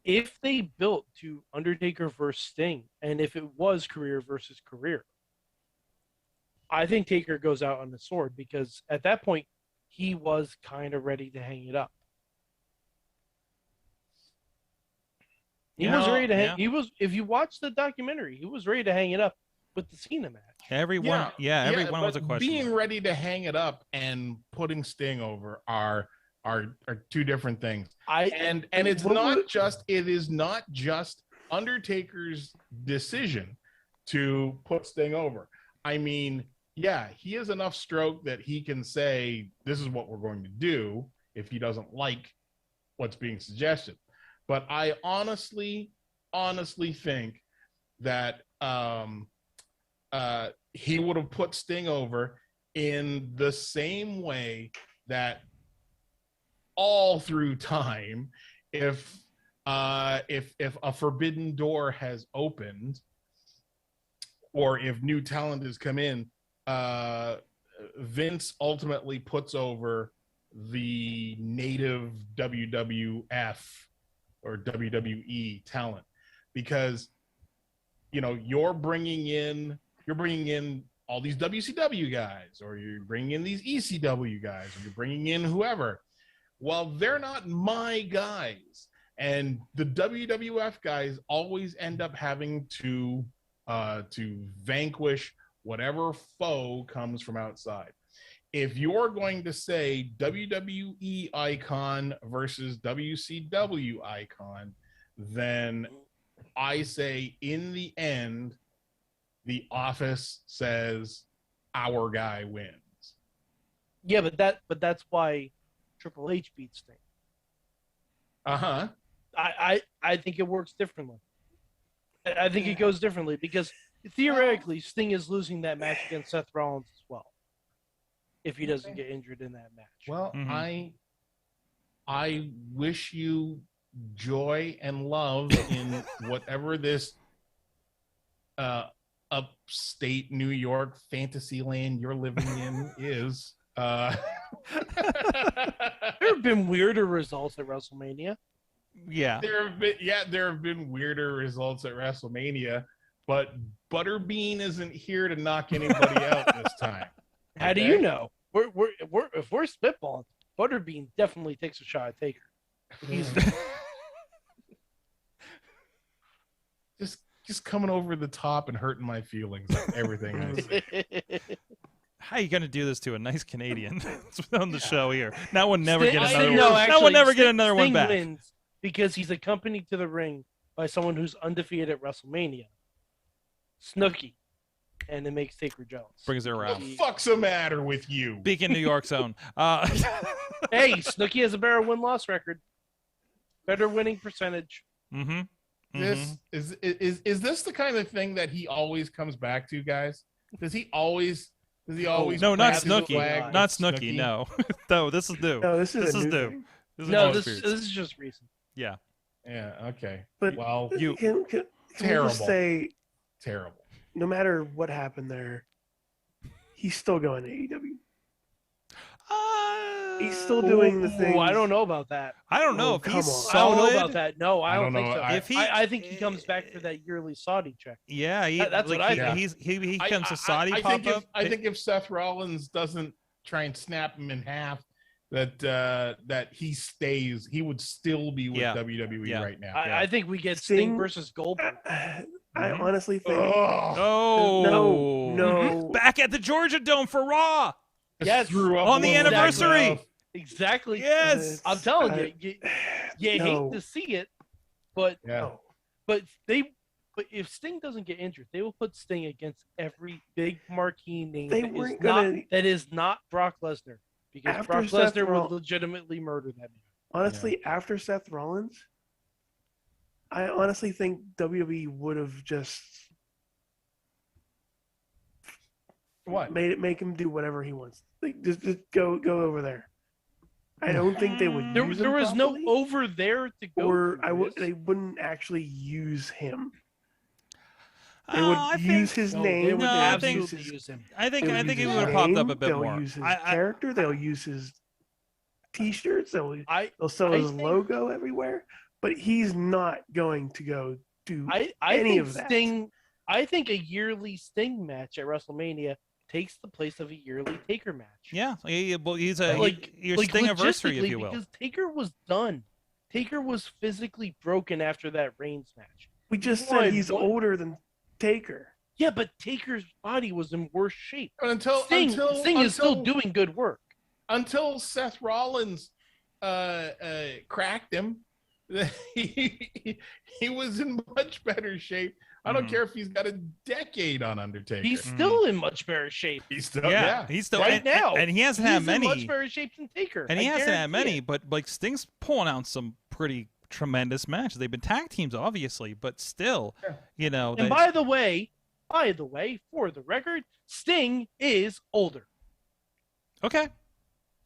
If they built to Undertaker versus Sting, and if it was career versus career, I think Taker goes out on the sword, because at that point, he was kind of ready to hang it up. He was ready to hang. He was. If you watch the documentary, he was ready to hang it up with the Cena match. Everyone was a question. Being ready to hang it up and putting Sting over are two different things. And it's not just. It is not just Undertaker's decision to put Sting over. I mean, yeah, he has enough stroke that he can say, this is what we're going to do if he doesn't like what's being suggested. But I honestly think that he would have put Sting over in the same way that all through time, if a forbidden door has opened, or if new talent has come in, Vince ultimately puts over the native WWF or WWE talent, because you're bringing in all these WCW guys, or you're bringing in these ECW guys, or you're bringing in whoever. Well, they're not my guys, and the WWF guys always end up having to vanquish whatever foe comes from outside. If you're going to say WWE icon versus WCW icon, then I say in the end, the Office says our guy wins. Yeah, but that's why Triple H beats Sting. I think it works differently. I think it goes differently because theoretically Sting is losing that match against Seth Rollins as well, if he doesn't get injured in that match. Well, I wish you joy and love in whatever this upstate New York fantasy land you're living in is. There have been weirder results at WrestleMania. Yeah. There have been weirder results at WrestleMania, but Butterbean isn't here to knock anybody out this time. How do you know? If we're spitballing, Butterbean definitely takes a shot at Taker. He's just coming over the top and hurting my feelings like everything I say. How are you going to do this to a nice Canadian on the show here? Now we'll never Sting, get another no, one. actually, Now we'll never Sting, get another one Sting back. Wins because he's accompanied to the ring by someone who's undefeated at WrestleMania, Snooki, and it makes Taker jealous. Brings it around. What the fuck's the matter with you? Beacon, New York's own. Hey, Snooki has a better win-loss record, better winning percentage. Mm-hmm. This is this the kind of thing that he always comes back to, guys? Does he always? No, not Snooki. Not Snooki. No, no. This is new. No, this is new. This is just recent. Yeah. Yeah. Okay. But well, can terrible. We just say terrible. No matter what happened there, he's still going to AEW. He's still doing the thing. I don't know about that. I don't know if he's solid. I don't know about that. No, I don't think so. I think he comes back for that yearly Saudi check. Yeah, that's what I think. He comes to Saudi I pop up. I think if Seth Rollins doesn't try and snap him in half, that he stays. He would still be with WWE right now. I think we get Sting versus Goldberg. I honestly think. No. Back at the Georgia Dome for Raw. Yes, on the anniversary. Exactly. Yes, I'm telling you, you hate to see it, but if Sting doesn't get injured, they will put Sting against every big marquee name that is not Brock Lesnar, because Brock Lesnar would legitimately murder that man. Honestly, after Seth Rollins, I honestly think WWE would have just make him do whatever he wants. Like just go over there. I don't think they would. There was no over there to go. Or they wouldn't actually use him. They would use his name. They would absolutely use him. I think he would have popped up a bit more. They'll use his character. They'll use his T-shirts. They'll sell his logo everywhere. But he's not going to go do any of that. I think a yearly Sting match at WrestleMania takes the place of a yearly Taker match. Yeah, well, he's your Stingaversary, if you will. Because Taker was done Taker was physically broken after that Reigns match. We just said he's older than Taker. Yeah, but Taker's body was in worse shape. But until Sting is still doing good work. Until Seth Rollins cracked him, he was in much better shape. I don't care if he's got a decade on Undertaker. He's still in much better shape. He's still he's still right now, and he hasn't had many. In much better shape than Taker, and he hasn't had many. But like Sting's pulling out some pretty tremendous matches. They've been tag teams, obviously, but still, you know. And by the way, for the record, Sting is older. Okay.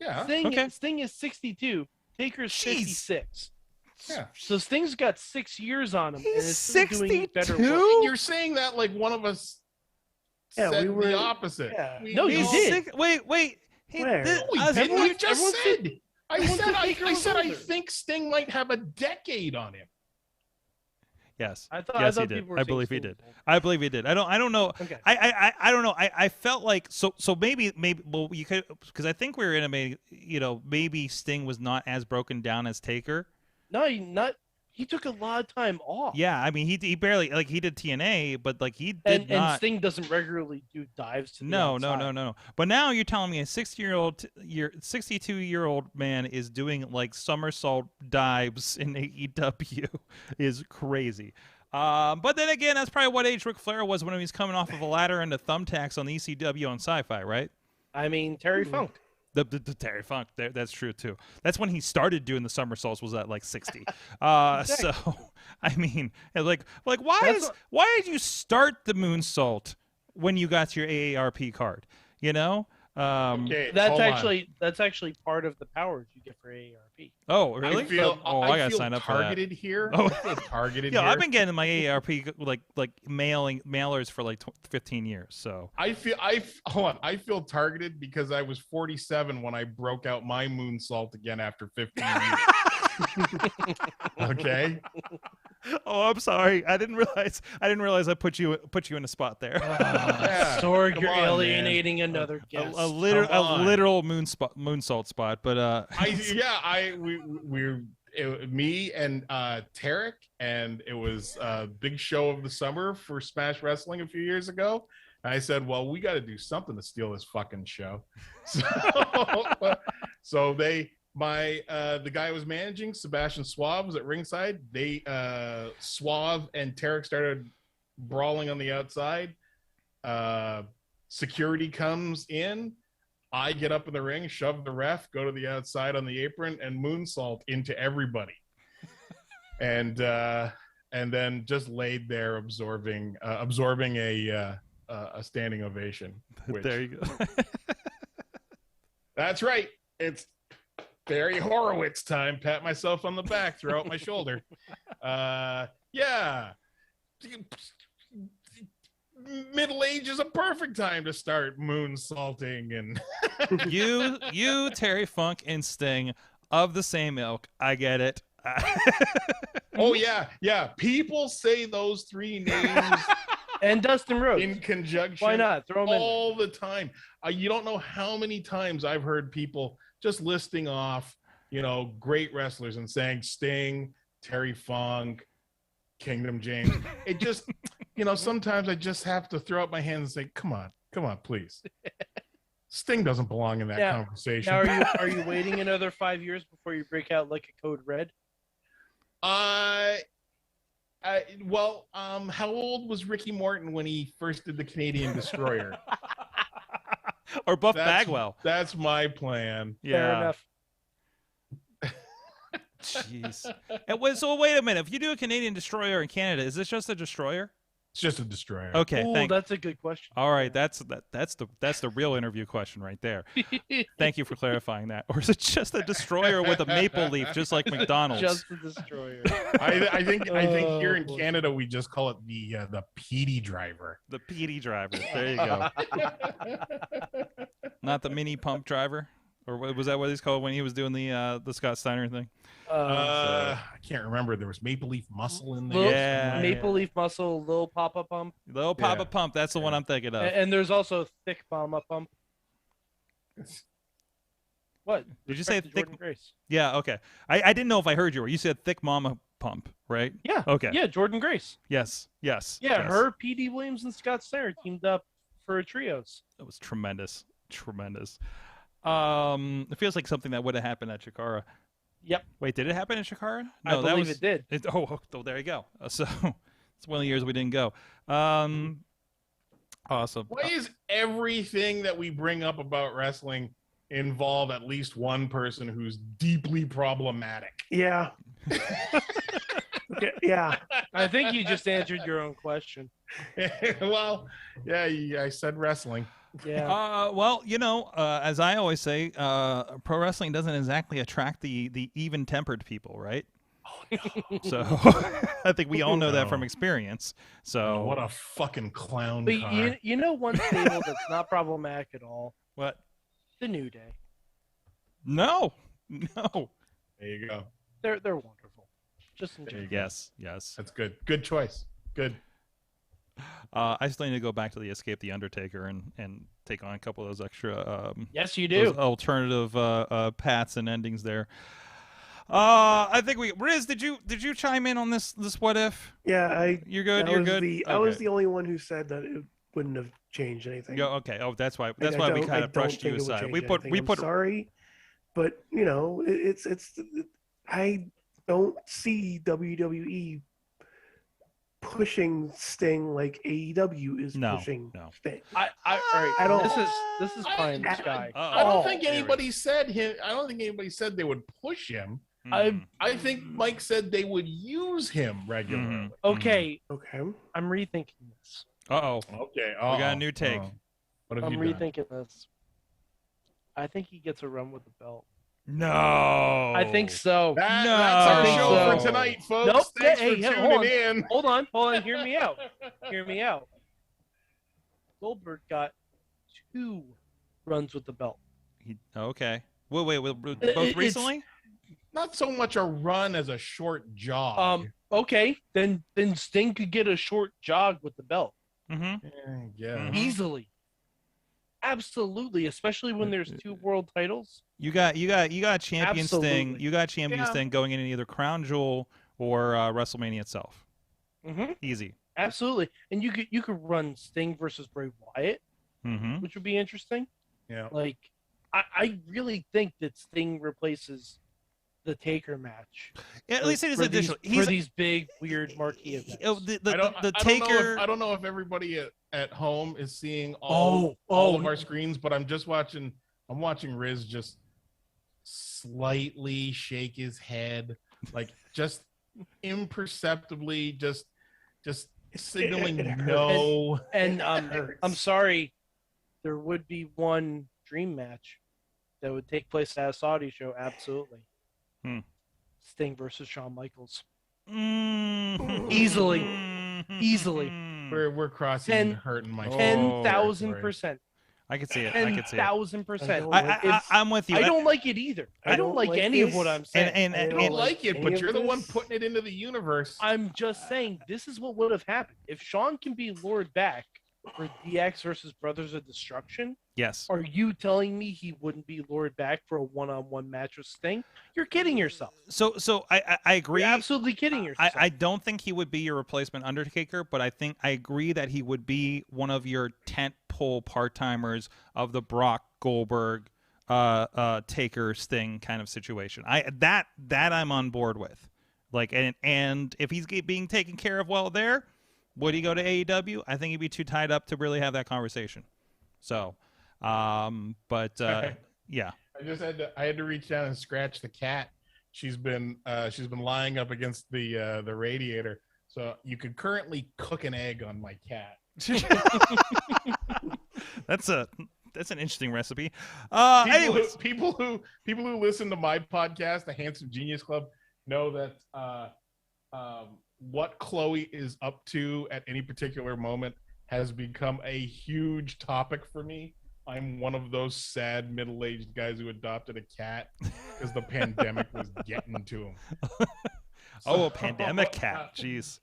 Yeah. Sting is 62. Taker's 56. Yeah. So Sting's got 6 years on him. He's and is still doing better 62? work. You're saying that like one of us said the opposite. Yeah. No, you did. Wait. Where? You just said. I said I older. think Sting might have a decade on him. Yes. I yes, thought he did. people were I saying believe he Sting did. was older. I believe he did. I don't know. Okay. I don't know. I felt like so maybe well you could, because I think we were in maybe Sting was not as broken down as Taker. No, he took a lot of time off. Yeah, I mean he barely, like, he did TNA, but like he did not. And Sting doesn't regularly do dives to the No. outside. But now you're telling me a 62-year-old man is doing like somersault dives in AEW is crazy. But then again, that's probably what age Ric Flair was when he was coming off of a ladder into thumbtacks on the ECW on Sci-Fi, right? I mean, Terry Funk. The Terry Funk, that's true too. That's when he started doing the somersaults, was at like 60. So I mean, like why did you start the moonsault when you got your AARP card? You know, Okay, that's actually part of the powers you get for AARP. Oh, really? I gotta feel sign up targeted for that. here. Oh. I feel targeted Yeah, here. I've been getting my AARP like mailers for like 15 years. So I feel targeted because I was 47 when I broke out my moonsault again after 15 years. Okay. Oh, I'm sorry. I didn't realize I put you in a spot there. Sorg, you're alienating another guest. A literal moonsault spot, but me and Tarek, and it was a big show of the summer for Smash Wrestling a few years ago. And I said, well, we got to do something to steal this fucking show. So the guy I was managing, Sebastian Suave, was at ringside. Suave and Tarek started brawling on the outside. Security comes in. I get up in the ring, shove the ref, go to the outside on the apron, and moonsault into everybody. And then just laid there absorbing a standing ovation. There you go. That's right. It's Barry Horowitz time. Pat myself on the back, throw out my shoulder. Yeah. Middle age is a perfect time to start moonsaulting. And you, Terry Funk, and Sting of the same ilk. I get it. Oh yeah. People say those three names and Dustin Rhodes in conjunction. Why not throw them all the time? You don't know how many times I've heard people just listing off, great wrestlers and saying Sting, Terry Funk, Kingdom James. It just, sometimes I just have to throw up my hands and say, come on, please. Sting doesn't belong in that conversation. Now, are you waiting another 5 years before you break out like a code red? How old was Ricky Morton when he first did the Canadian Destroyer? Or Buff Bagwell. That's my plan. Yeah. Fair enough. Jeez. So wait a minute. If you do a Canadian Destroyer in Canada, is this just a Destroyer? It's just a Destroyer. Okay. Ooh, that's a good question. All right. That's the real interview question right there. Thank you for clarifying that. Or is it just a Destroyer with a maple leaf, just like McDonald's? Just a Destroyer. I think here in Canada we just call it the PD driver. The PD driver. There you go. Not the mini pump driver, or was that what he's called when he was doing the Scott Steiner thing? I can't remember. There was Maple Leaf Muscle in there. Maple Leaf Muscle, Little Papa Pump. Little Papa Pump. That's the one I'm thinking of. And there's also Thick Mama Pump. What? Did you say Respect to thick? Jordan Grace. Yeah. Okay. I didn't know if I heard you. Or you said thick mama pump, right? Yeah. Okay. Yeah, Jordan Grace. Yes. Yes. Yeah, yes. her, P.D. Williams, and Scott Steiner teamed up for a trios. That was tremendous. Tremendous. It feels like something that would have happened at Chikara. Yep. Wait, did it happen in Chikara? I believe it did. Oh, there you go. So it's one of the years we didn't go. Awesome. Why is everything that we bring up about wrestling involve at least one person who's deeply problematic? Yeah. Okay, yeah. I think you just answered your own question. Well, yeah, I said wrestling. Yeah. Well, as I always say, pro wrestling doesn't exactly attract the even-tempered people, right? Oh, no. So I think we all know that from experience. So what a fucking clown But car. you know one stable that's not problematic at all? What? The New Day. No. There you go. They're wonderful. Just enjoy. Yes. That's good. Good choice. Good. I still need to go back to the Escape the Undertaker and take on a couple of those extra. Yes, you do. Those alternative paths and endings there. I think Riz, did you chime in on this what if? Yeah, You're good. You're good. I was the only one who said that it wouldn't have changed anything. Yeah, okay. Oh, that's why we kind of brushed you aside. We put. I'm sorry, but it's I don't see WWE pushing Sting like AEW is pushing Sting. All right. I don't. This is pie in the sky. I don't think anybody said they would push him. I think Mike said they would use him regularly. Okay. Okay. I'm rethinking this. Uh-oh. Okay. We got a new take. What have I'm you done? rethinking this. I think he gets a run with the belt. No. I think so. That's our show for tonight, folks. Nope. Thanks Hey, for hold tuning on. in. Hold on. Hear me out. Hear me out. Goldberg got 2 runs with the belt. Okay. Wait. Both recently? Not so much a run as a short jog. Okay. Then Sting could get a short jog with the belt. Mm-hmm. Yeah. Easily. Absolutely, especially when there's 2 world titles. You got champion Sting. Absolutely. You got champion Sting going in either Crown Jewel or WrestleMania itself. Easy. Absolutely, and you could run Sting versus Bray Wyatt, which would be interesting. Yeah. Like, I really think that Sting replaces the Taker match. Yeah, at least it is additional. For these big weird marquee events. The Taker. I don't know if everybody at home is seeing all of our screens, but I'm watching Riz just slightly shake his head, like just imperceptibly, just signaling no. And I'm sorry, there would be one dream match that would take place at a Saudi show. Absolutely. Sting versus Shawn Michaels. Easily. We're crossing hurting my 10,000%. I can see it. 10,000%. I'm with you. I don't like it either. I don't like any of what I'm saying. And I don't like it, but you're the one putting it into the universe. I'm just saying this is what would have happened if Shawn can be lured back for DX versus Brothers of Destruction. Yes. Are you telling me he wouldn't be lured back for a one-on-one match with Sting? You're kidding yourself. So I agree. You're absolutely kidding yourself. I don't think he would be your replacement Undertaker, but I agree that he would be one of your tent pole part-timers of the Brock Goldberg Taker Sting kind of situation. That I'm on board with. Like, and if he's being taken care of well there, would he go to AEW? I think he'd be too tied up to really have that conversation. So, yeah. I had to reach down and scratch the cat. She's been lying up against the radiator. So you could currently cook an egg on my cat. That's an interesting recipe. Anyways, people who listen to my podcast, the Handsome Genius Club, know that what Chloe is up to at any particular moment has become a huge topic for me. I'm one of those sad middle-aged guys who adopted a cat because the pandemic was getting to him. A pandemic cat. Jeez.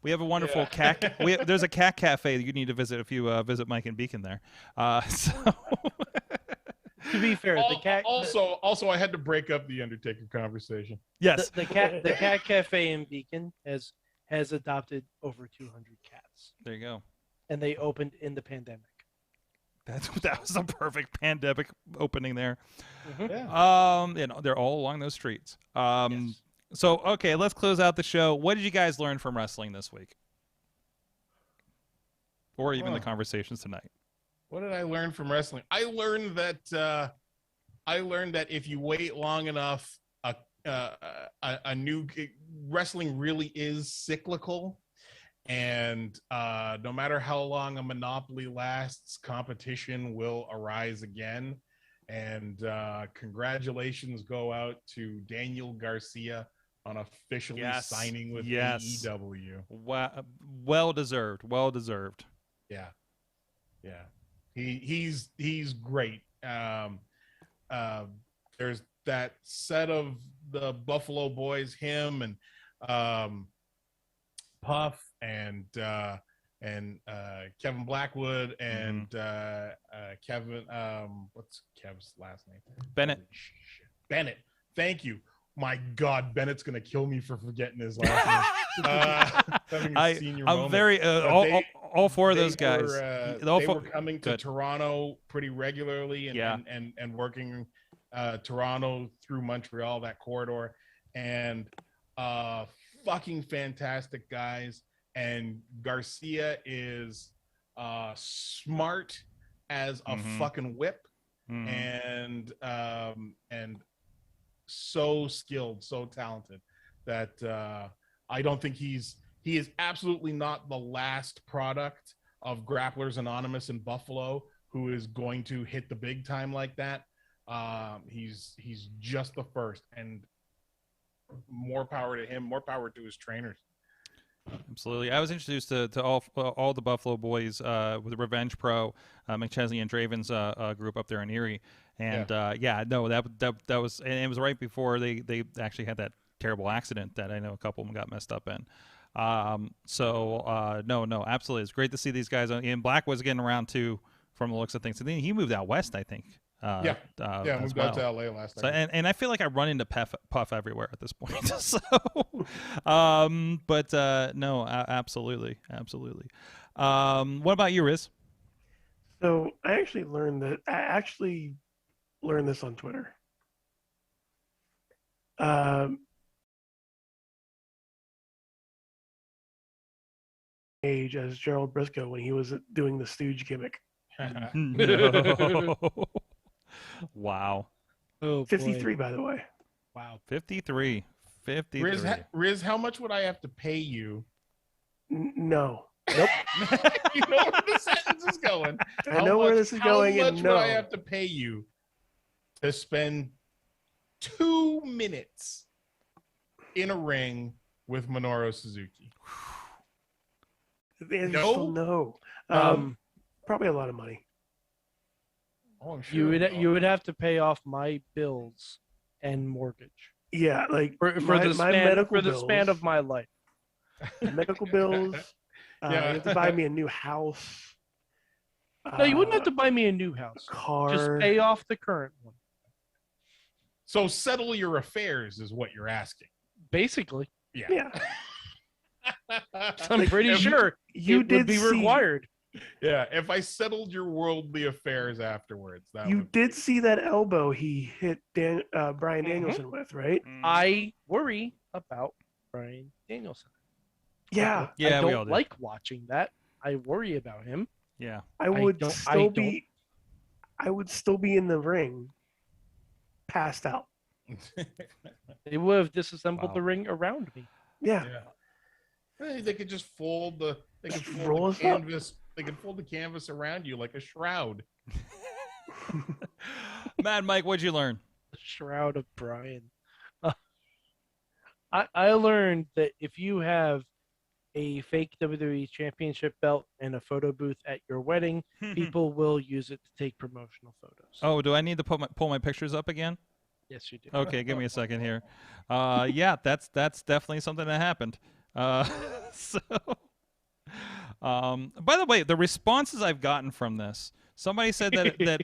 We have a wonderful cat. There's a cat cafe that you need to visit if you visit Mike and Beacon there. To be fair, the cat. Also, I had to break up the Undertaker conversation. Yes. The cat cafe in Beacon has adopted over 200 cats. There you go. And they opened in the pandemic. That was a perfect pandemic opening there. Mm-hmm. Yeah. They're all along those streets. Yes. So okay, let's close out the show. What did you guys learn from wrestling this week? Or even the conversations tonight? What did I learn from wrestling? I learned that if you wait long enough, a new wrestling really is cyclical, and no matter how long a monopoly lasts, competition will arise again. And congratulations go out to Daniel Garcia on officially signing with AEW. Well deserved. Well deserved. Yeah. He's great. There's that set of the Buffalo Boys, him and Puff and Kevin Blackwood and Kevin. What's Kev's last name? Bennett. Thank you. My God, Bennett's gonna kill me for forgetting his last name. I'm very all four of those guys. They were coming to Toronto pretty regularly and working Toronto through Montreal, that corridor, and fucking fantastic guys. And Garcia is smart as a fucking whip, and so skilled, so talented that I don't think he is absolutely not the last product of Grapplers Anonymous in Buffalo who is going to hit the big time like that. He's just the first, and more power to him, more power to his trainers. Absolutely. I was introduced to all the Buffalo Boys with Revenge Pro, McChesney and Draven's group up there in Erie. And that was, and it was right before they actually had that terrible accident that I know a couple of them got messed up in. No, absolutely. It's great to see these guys. And Black was getting around too from the looks of things. And then he moved out west, I think. Moved out to LA last night. So, and I feel like I run into Puff everywhere at this point. So, no, absolutely. What about you, Riz? So I actually learned this on Twitter. Age as Gerald Briscoe when he was doing the Stooge gimmick. No. Wow. Oh, 53, by the way. Wow. 53. Riz, how much would I have to pay you? No. Nope. You know where the sentence is going. I know where this is going. How much would I have to pay you to spend 2 minutes in a ring with Minoru Suzuki? The answer is still no. Probably a lot of money. Oh, I'm sure. You would have to pay off my bills and mortgage. Yeah, like for the span of my life. Medical bills. You have to buy me a new house. No, you wouldn't have to buy me a new house. Car. Just pay off the current one. So settle your affairs is what you're asking. Basically. Yeah. I'm pretty sure you would be required. Yeah, if I settled your worldly affairs afterwards. Did see that elbow he hit Bryan Danielson with, right? I worry about Bryan Danielson. Yeah. I we all don't do. like watching that. I worry about him. Yeah. I would still be in the ring, passed out. They would have disassembled the ring around me. Yeah. They could just fold the canvas. They could fold the canvas around you like a shroud. Mad Mike, what'd you learn? The shroud of Bryan. I learned that if you have a fake WWE Championship belt and a photo booth at your wedding, people will use it to take promotional photos. Oh, do I need to pull my pictures up again? Yes, you do. Okay, give me a second here. Yeah, that's definitely something that happened. By the way, the responses I've gotten from this. Somebody said that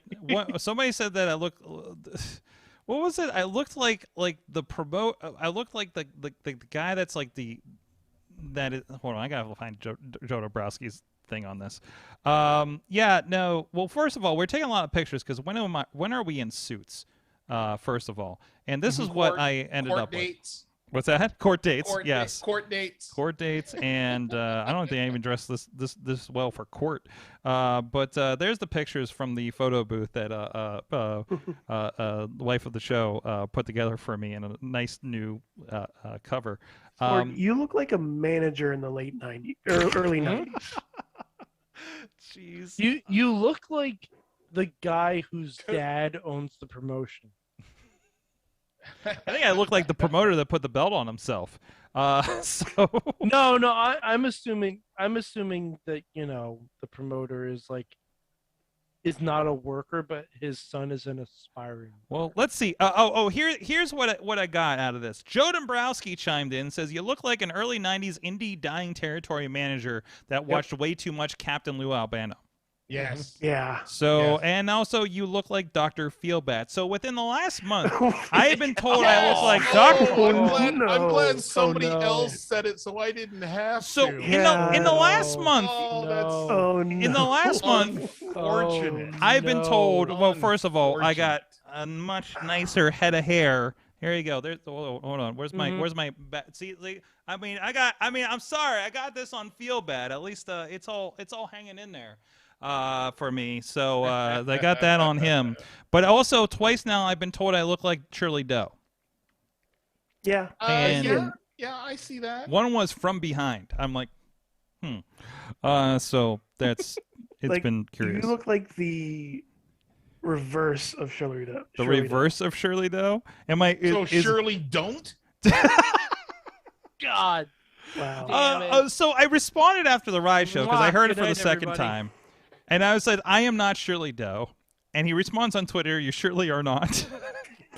somebody said that I look. What was it? I looked like the promote. I looked like the guy that's like that is. Hold on, I gotta find Joe Dombrowski's thing on this. Yeah, no. Well, first of all, we're taking a lot of pictures because when are we in suits? First of all, and this is what I ended up dates. with. What's that? Court dates. Yes. Court dates. Court dates, and I don't think I even dressed this well for court. But there's the pictures from the photo booth that the wife of the show put together for me in a nice new cover. You look like a manager in the late 90s or early 90s. Jeez. You look like the guy whose dad owns the promotion. I think I look like the promoter that put the belt on himself. So no, I'm assuming that the promoter is not a worker, but his son is an aspiring. Well, let's see. Here's what I got out of this. Joe Dombrowski chimed in, says you look like an early '90s indie dying territory manager that watched way too much Captain Lou Albano. Yes. Yeah. So, and also you look like Dr. Feelbad. So within the last month, I have been told I look like Dr. I'm glad somebody else said it, so I didn't have so to. in the last month, in the last month, fortunate. I've been told. Well, first of all, I got a much nicer head of hair. Here you go. There's hold on. Where's my see? I'm sorry. I got this on Feelbad. At least it's all hanging in there. For me, so they got that on him. But also twice now I've been told I look like Shirley Doe. Yeah. Yeah, I see that. One was From Behind. I'm like, so that's it's been curious. You look like the reverse of Shirley Doe. The reverse of Shirley Doe? Am I? Shirley don't? God. Wow. So I responded after the Ride show because I heard it for the second time. And I said, I am not Shirley Doe. And he responds on Twitter, you surely are not.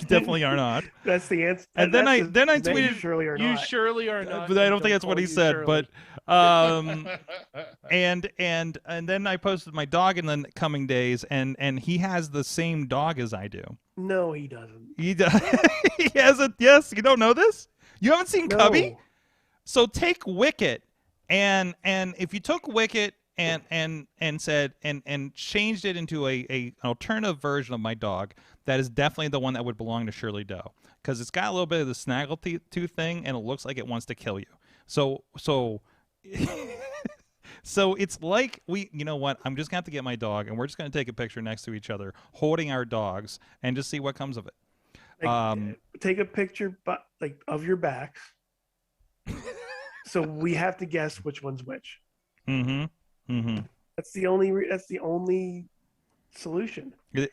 You definitely are not. That's the answer. And then I tweeted, you surely are you not. surely are not. But I don't think that's what he said. Shirley. But and then I posted my dog in the coming days, and he has the same dog as I do. No, he doesn't. He does. He has a yes. You don't know this? You haven't seen Cubby? So take Wicket, and if you took Wicket and said and changed it into an alternative version of my dog, that is definitely the one that would belong to Shirley Doe, because it's got a little bit of the snaggletooth thing and it looks like it wants to kill you. So it's like you know what? I'm just gonna have to get my dog and we're just gonna take a picture next to each other holding our dogs and just see what comes of it. Take a picture of your backs. So we have to guess which one's which. Mm-hmm. Mm-hmm. That's the only solution. I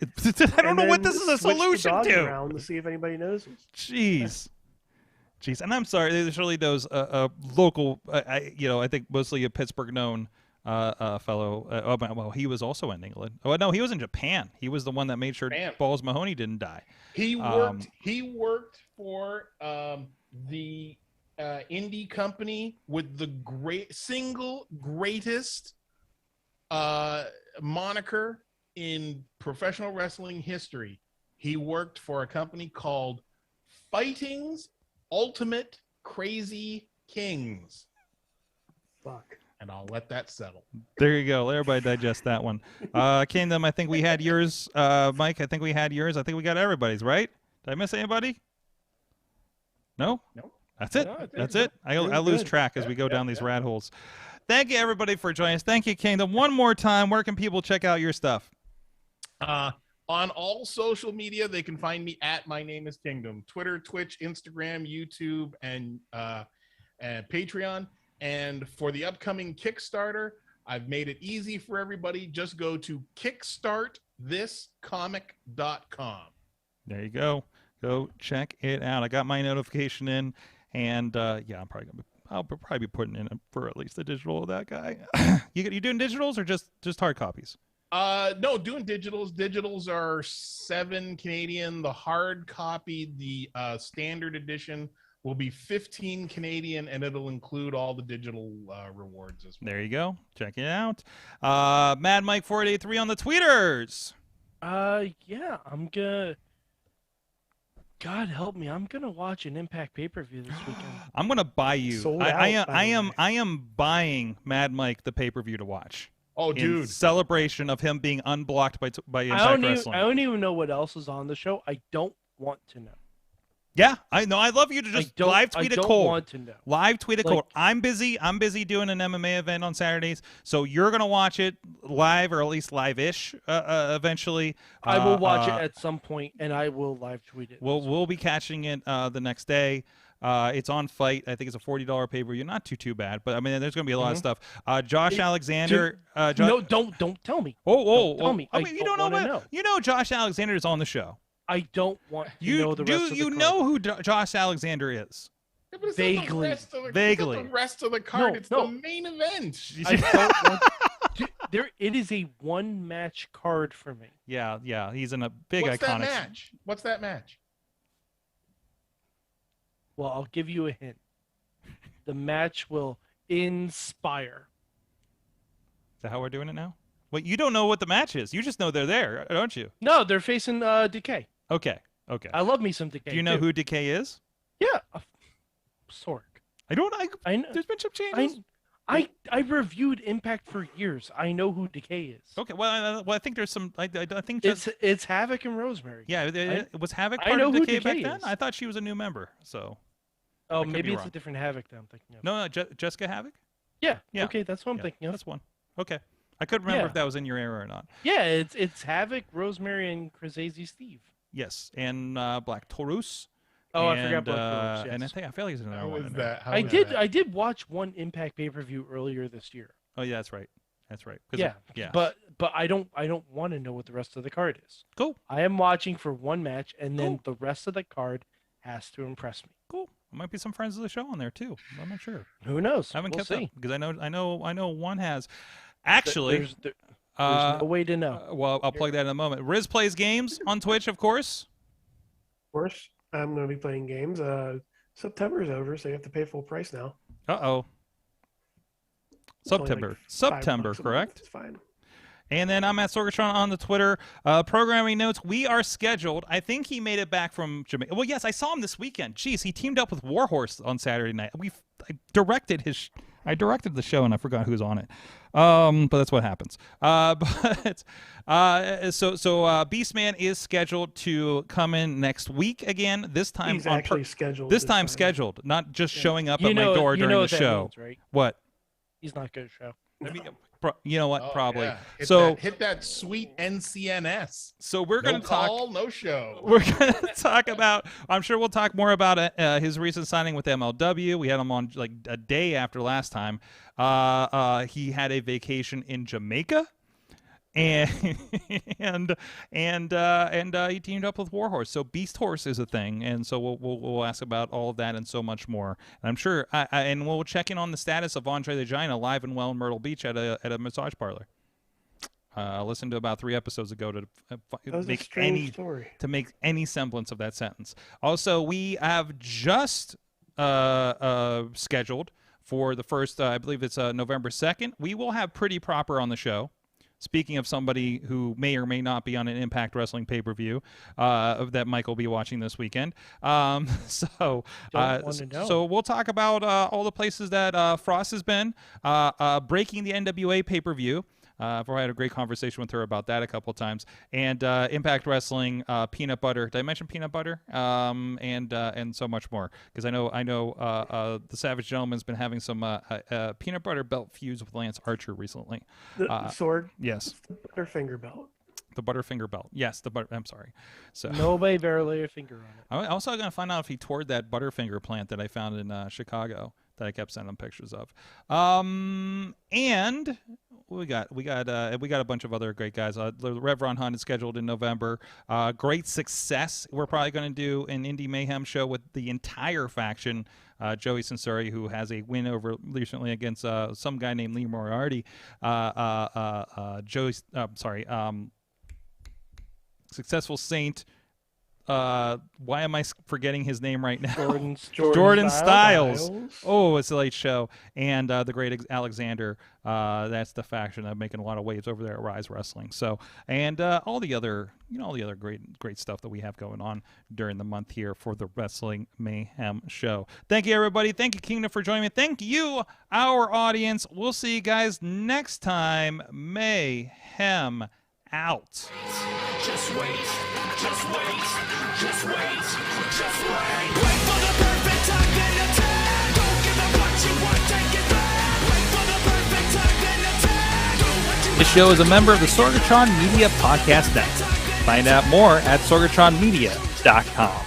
don't know what this is a solution to. Around to see if anybody knows. Jeez, and I'm sorry. There's really those local. I think mostly a Pittsburgh known fellow. Well, he was also in England. Oh no, he was in Japan. He was the one that made sure Balls Mahoney didn't die. He worked for the indie company with the single greatest moniker in professional wrestling history. He worked for a company called Fighting's Ultimate Crazy Kings. Fuck. And I'll let that settle. There you go. Let everybody digest that one. Kingdom, I think we had yours. Mike, I think we had yours. I think we got everybody's, right? Did I miss anybody? No? Nope. That's it. That's it. I lose track as we go down these rat holes. Thank you, everybody, for joining us. Thank you, Kingdom. One more time, where can people check out your stuff? On all social media, they can find me at My Name is Kingdom. Twitter, Twitch, Instagram, YouTube, and Patreon. And for the upcoming Kickstarter, I've made it easy for everybody. Just go to kickstartthiscomic.com. There you go. Go check it out. I got my notification in, and I'll probably be putting in for at least the digital of that guy. You doing digitals or just hard copies? No, doing digitals. Digitals are $7 Canadian. The hard copy, the standard edition, will be 15 Canadian, and it'll include all the digital rewards as well. There you go. Check it out. Mad Mike 483 on the tweeters. Yeah, I'm gonna. God help me, I'm gonna watch an Impact pay-per-view this weekend. I'm gonna buy you. I am buying Mad Mike the pay-per-view to watch. Oh, dude! In celebration of him being unblocked by Impact Wrestling. I don't even know what else is on the show. I don't want to know. Yeah, I know. I'd love you to just live tweet it cold. I don't want to know. Live tweet it cold. I'm busy. I'm busy doing an MMA event on Saturdays, so you're gonna watch it live, or at least live-ish eventually. I will watch it at some point, and I will live tweet it. We'll be catching it the next day. It's on Fight. I think it's a $40 pay-per-view. Not too bad, but I mean, there's going to be a lot of stuff. Josh Alexander. No, don't tell me. Don't tell me. I mean, you don't know. You know, Josh Alexander is on the show. I don't want to know the rest of the card. You know who Josh Alexander is? Yeah, but it's Vaguely. Vaguely. The rest of the card. It's the main event. I don't want it is a one-match card for me. Yeah. He's in a big What's iconic. What's that match? Well, I'll give you a hint. The match will inspire. Is that how we're doing it now? Well, you don't know what the match is. You just know they're there, don't you? No, they're facing Decay. Okay. I love me some Decay. Do you know who Decay is? Yeah, Sorg. I know. There's been some changes. I reviewed Impact for years. I know who Decay is. Okay. Well, I think there's some. I think it's Havoc and Rosemary. Yeah, it was Havoc part of Decay back then. I thought she was a new member. So. Oh, maybe it's a different Havoc that I'm thinking of. No, Jessica Havoc. Yeah. Okay, that's what I'm thinking of. That's one. Okay. I couldn't remember if that was in your era or not. Yeah, it's Havoc, Rosemary, and Crazy Steve. Yes, and Black Taurus. Oh, I forgot Black Taurus. Yes. And I feel like there's another one. I did watch one Impact pay-per-view earlier this year. Oh yeah, that's right. Yeah. But I don't want to know what the rest of the card is. Cool. I am watching for one match, and then the rest of the card has to impress me. Cool. There might be some friends of the show on there too. I'm not sure. Who knows? I haven't kept see. up because I know one has. Actually, there's no way to know. Well, I'll plug that in a moment. Riz plays games on Twitch, of course. Of course, I'm going to be playing games. September's over, so you have to pay full price now. September, correct? It's fine. And then I'm at Sorgatron on the Twitter. Programming notes, we are scheduled. I think he made it back from Jamaica. Well, yes, I saw him this weekend. Jeez, he teamed up with Warhorse on Saturday night. I directed the show, and I forgot who's on it. But that's what happens. So Beastman is scheduled to come in next week again. This time he's actually scheduled. This time scheduled, not just showing up at my door during the show. Means, right? What? He's not going to show. I mean, you know what? Probably. Yeah. Hit that sweet NCNS. So we're going to talk. No show. We're going to talk about. I'm sure we'll talk more about his recent signing with MLW. We had him on like a day after last time. He had a vacation in Jamaica, and he teamed up with Warhorse. So Beast Horse is a thing, and so we'll ask about all of that and so much more. And I'm sure, and we'll check in on the status of Andre the Giant alive and well in Myrtle Beach at a massage parlor. I listened to about 3 episodes ago to make any semblance of that sentence. Also, we have just scheduled for the first, I believe it's November 2nd. We will have Pretty Proper on the show. Speaking of somebody who may or may not be on an Impact Wrestling pay-per-view that Mike will be watching this weekend. So we'll talk about all the places that Frost has been, breaking the NWA pay-per-view. I had a great conversation with her about that a couple of times. And Impact Wrestling, Peanut Butter. Did I mention Peanut Butter? And so much more. Because I know the Savage Gentleman's been having some peanut butter belt feuds with Lance Archer recently. The sword? Yes. The Butterfinger belt. The Butterfinger belt. Yes, I'm sorry. So nobody better lay a finger on it. I'm also going to find out if he toured that Butterfinger plant that I found in Chicago that I kept sending him pictures of. And we got a bunch of other great guys. Rev Ron Hunt is scheduled in November. Great Success. We're probably going to do an Indie Mayhem show with the entire faction. Joey Sensori, who has a win over recently against some guy named Lee Moriarty. Successful Saint. Why am I forgetting his name right now? Jordan Styles. Oh, it's a late show. And the great Alexander. That's the faction that's making a lot of waves over there at Rise Wrestling. So, and all the other great stuff that we have going on during the month here for the Wrestling Mayhem show. Thank you, everybody. Thank you, Kingdom, for joining me. Thank you, our audience. We'll see you guys next time. Mayhem out. Just wait, just wait, just wait, just wait. Wait for the perfect time, then attack. Don't give up what you want, take it back. Wait for the perfect time, then attack. Do what you This show is a member of the Sorgatron Media Podcast Network. Find out more at sorgatronmedia.com.